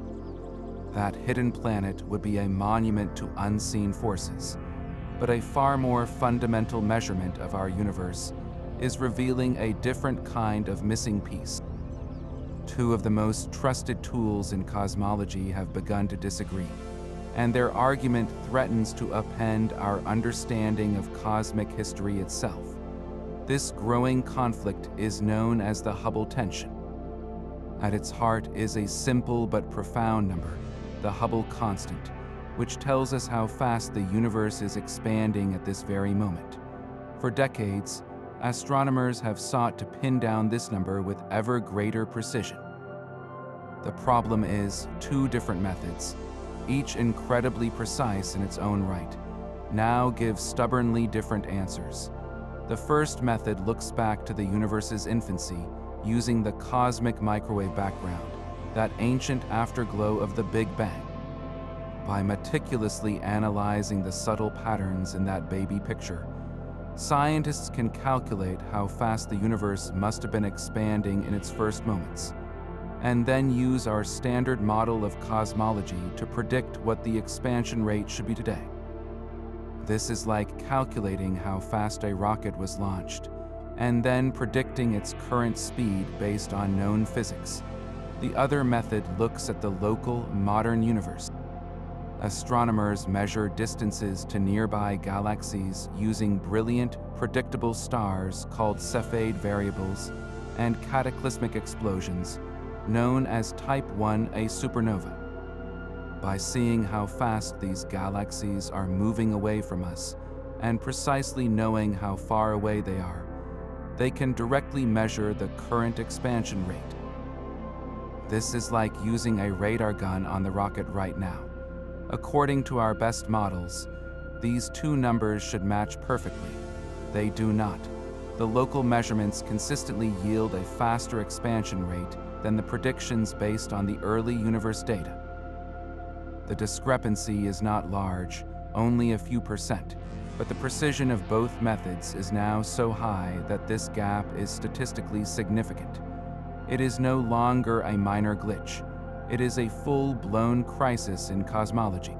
That hidden planet would be a monument to unseen forces, but a far more fundamental measurement of our universe is revealing a different kind of missing piece. Two of the most trusted tools in cosmology have begun to disagree, and their argument threatens to upend our understanding of cosmic history itself. This growing conflict is known as the Hubble tension. At its heart is a simple but profound number, the Hubble constant, which tells us how fast the universe is expanding at this very moment. For decades, astronomers have sought to pin down this number with ever greater precision. The problem is two different methods, each incredibly precise in its own right, now give stubbornly different answers. The first method looks back to the universe's infancy, using the cosmic microwave background, that ancient afterglow of the Big Bang. By meticulously analyzing the subtle patterns in that baby picture, scientists can calculate how fast the universe must have been expanding in its first moments, and then use our standard model of cosmology to predict what the expansion rate should be today. This is like calculating how fast a rocket was launched, and then predicting its current speed based on known physics. The other method looks at the local, modern universe. Astronomers measure distances to nearby galaxies using brilliant, predictable stars called Cepheid variables and cataclysmic explosions, known as Type 1a supernova. By seeing how fast these galaxies are moving away from us and precisely knowing how far away they can directly measure the current expansion rate. This is like using a radar gun on the rocket right now. According to our best models, these two numbers should match perfectly. They do not. The local measurements consistently yield a faster expansion rate than the predictions based on the early universe data. The discrepancy is not large, only a few percent, but the precision of both methods is now so high that this gap is statistically significant. It is no longer a minor glitch. It is a full-blown crisis in cosmology.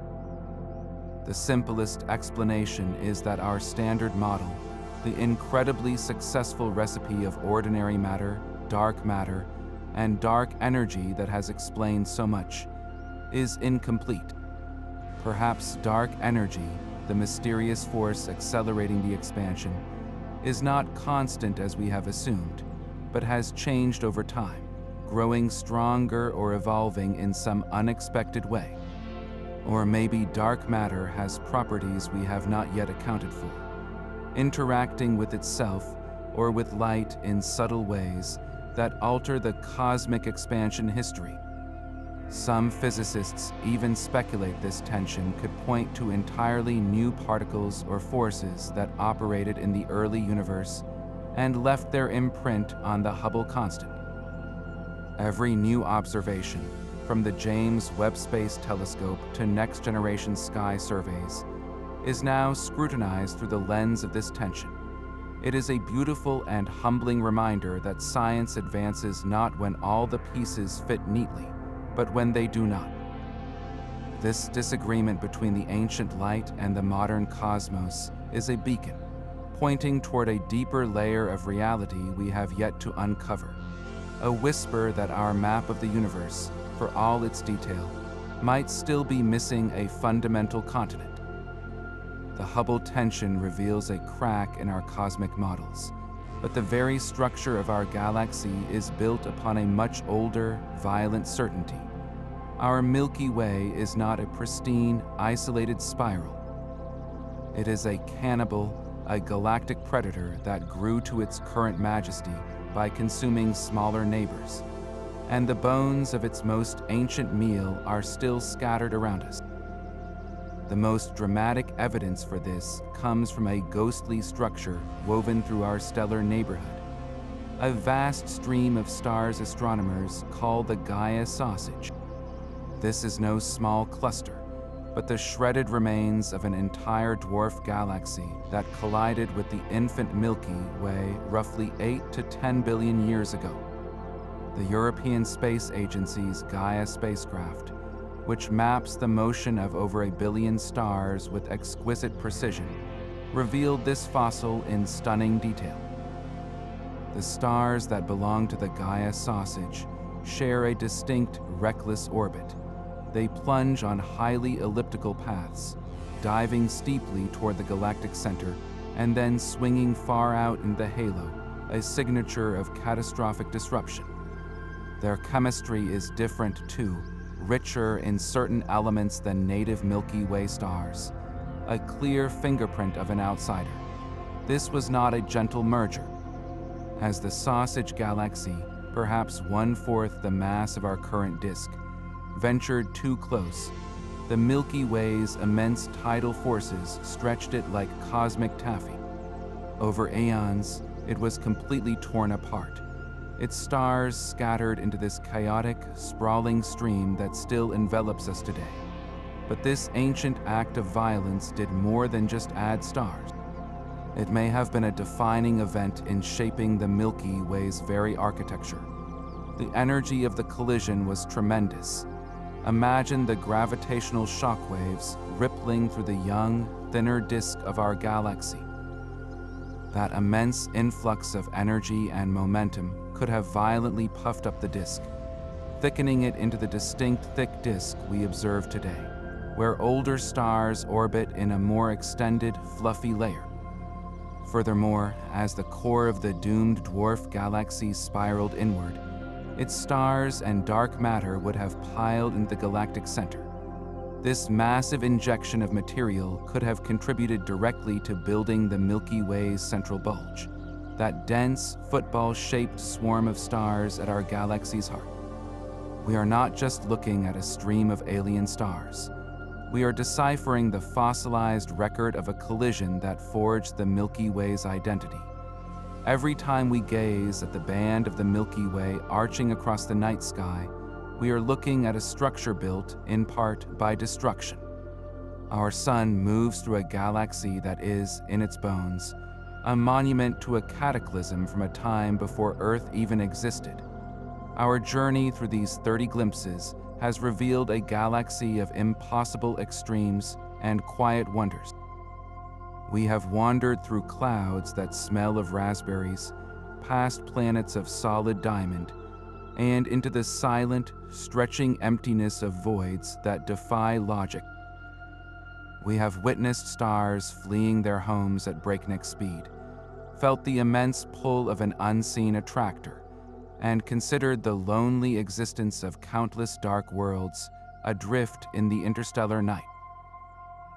The simplest explanation is that our standard model, the incredibly successful recipe of ordinary matter, and dark energy that has explained so much, is incomplete. Perhaps dark energy, the mysterious force accelerating the expansion, is not constant as we have assumed, but has changed over time, growing stronger or evolving in some unexpected way. Or maybe dark matter has properties we have not yet accounted for. interacting with itself or with light in subtle ways that alter the cosmic expansion history. Some physicists even speculate this tension could point to entirely new particles or forces that operated in the early universe and left their imprint on the Hubble constant. Every new observation, from the James Webb Space Telescope to next-generation sky surveys, is now scrutinized through the lens of this tension. It is a beautiful and humbling reminder that science advances not when all the pieces fit neatly, but when they do not. This disagreement between the ancient light and the modern cosmos is a beacon, pointing toward a deeper layer of reality we have yet to uncover. A whisper that our map of the universe, for all its detail, might still be missing a fundamental continent. The Hubble tension reveals a crack in our cosmic models, but the very structure of our galaxy is built upon a much older, violent certainty. Our Milky Way is not a pristine, isolated spiral. It is a cannibal, a galactic predator that grew to its current majesty by consuming smaller neighbors, and the bones of its most ancient meal are still scattered around us. The most dramatic evidence for this comes from a ghostly structure woven through our stellar neighborhood, a vast stream of stars astronomers call the Gaia sausage. This is no small cluster, but the shredded remains of an entire dwarf galaxy that collided with the infant Milky Way roughly 8 to 10 billion years ago. The European Space Agency's Gaia spacecraft, which maps the motion of over 1 billion stars with exquisite precision, revealed this fossil in stunning detail. The stars that belong to the Gaia sausage share a distinct, reckless orbit. They plunge on highly elliptical paths, diving steeply toward the galactic center and then swinging far out in the halo, a signature of catastrophic disruption. Their chemistry is different too, richer in certain elements than native Milky Way stars, a clear fingerprint of an outsider. This was not a gentle merger. As the sausage galaxy, perhaps 1/4 the mass of our current disk, ventured too close, the Milky Way's immense tidal forces stretched it like cosmic taffy. Over aeons, it was completely torn apart, its stars scattered into this chaotic, sprawling stream that still envelops us today. But this ancient act of violence did more than just add stars. It may have been a defining event in shaping the Milky Way's very architecture. The energy of the collision was tremendous. Imagine the gravitational shockwaves rippling through the young, thinner disk of our galaxy. That immense influx of energy and momentum could have violently puffed up the disk, thickening it into the distinct thick disk we observe today, where older stars orbit in a more extended, fluffy layer. Furthermore, as the core of the doomed dwarf galaxy spiraled inward, its stars and dark matter would have piled into the galactic center. This massive injection of material could have contributed directly to building the Milky Way's central bulge, that dense, football-shaped swarm of stars at our galaxy's heart. We are not just looking at a stream of alien stars. We are deciphering the fossilized record of a collision that forged the Milky Way's identity. Every time we gaze at the band of the Milky Way arching across the night sky, we are looking at a structure built, in part, by destruction. Our sun moves through a galaxy that is, in its bones, a monument to a cataclysm from a time before Earth even existed. Our journey through these 30 glimpses has revealed a galaxy of impossible extremes and quiet wonders. We have wandered through clouds that smell of raspberries, past planets of solid diamond, and into the silent, stretching emptiness of voids that defy logic. We have witnessed stars fleeing their homes at breakneck speed, felt the immense pull of an unseen attractor, and considered the lonely existence of countless dark worlds adrift in the interstellar night.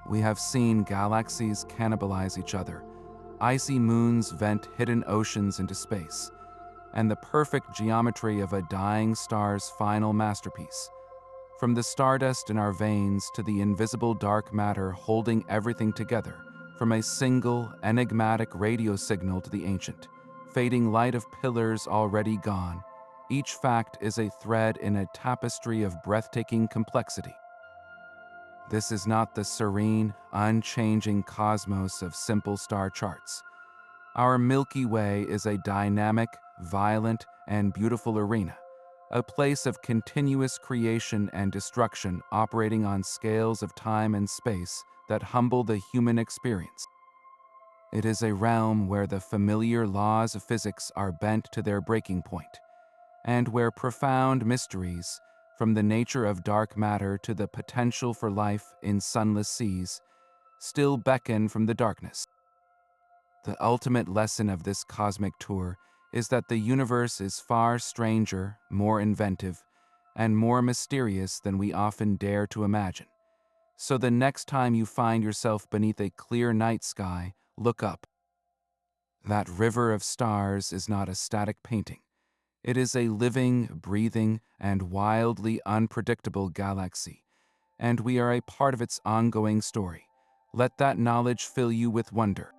We have seen galaxies cannibalize each other, Icy moons vent hidden oceans into space, and the perfect geometry of a dying star's final masterpiece. From the stardust in our veins to the invisible dark matter holding everything together, from a single, enigmatic radio signal to the ancient, fading light of pillars already gone, each fact is a thread in a tapestry of breathtaking complexity. This is not the serene, unchanging cosmos of simple star charts. Our Milky Way is a dynamic, violent, and beautiful arena, a place of continuous creation and destruction operating on scales of time and space that humble the human experience. It is a realm where the familiar laws of physics are bent to their breaking point, and where profound mysteries, from the nature of dark matter to the potential for life in sunless seas, still beckon from the darkness. The ultimate lesson of this cosmic tour is that the universe is far stranger, more inventive, and more mysterious than we often dare to imagine. So the next time you find yourself beneath a clear night sky, look up. That river of stars is not a static painting. It is a living, breathing, and wildly unpredictable galaxy, and we are a part of its ongoing story. Let that knowledge fill you with wonder.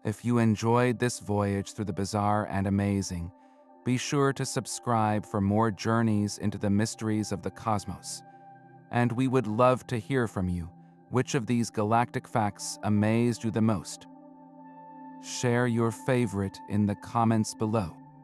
If you enjoyed this voyage through the bizarre and amazing, be sure to subscribe for more journeys into the mysteries of the cosmos. And we would love to hear from you. Which of these galactic facts amazed you the most? Share your favorite in the comments below.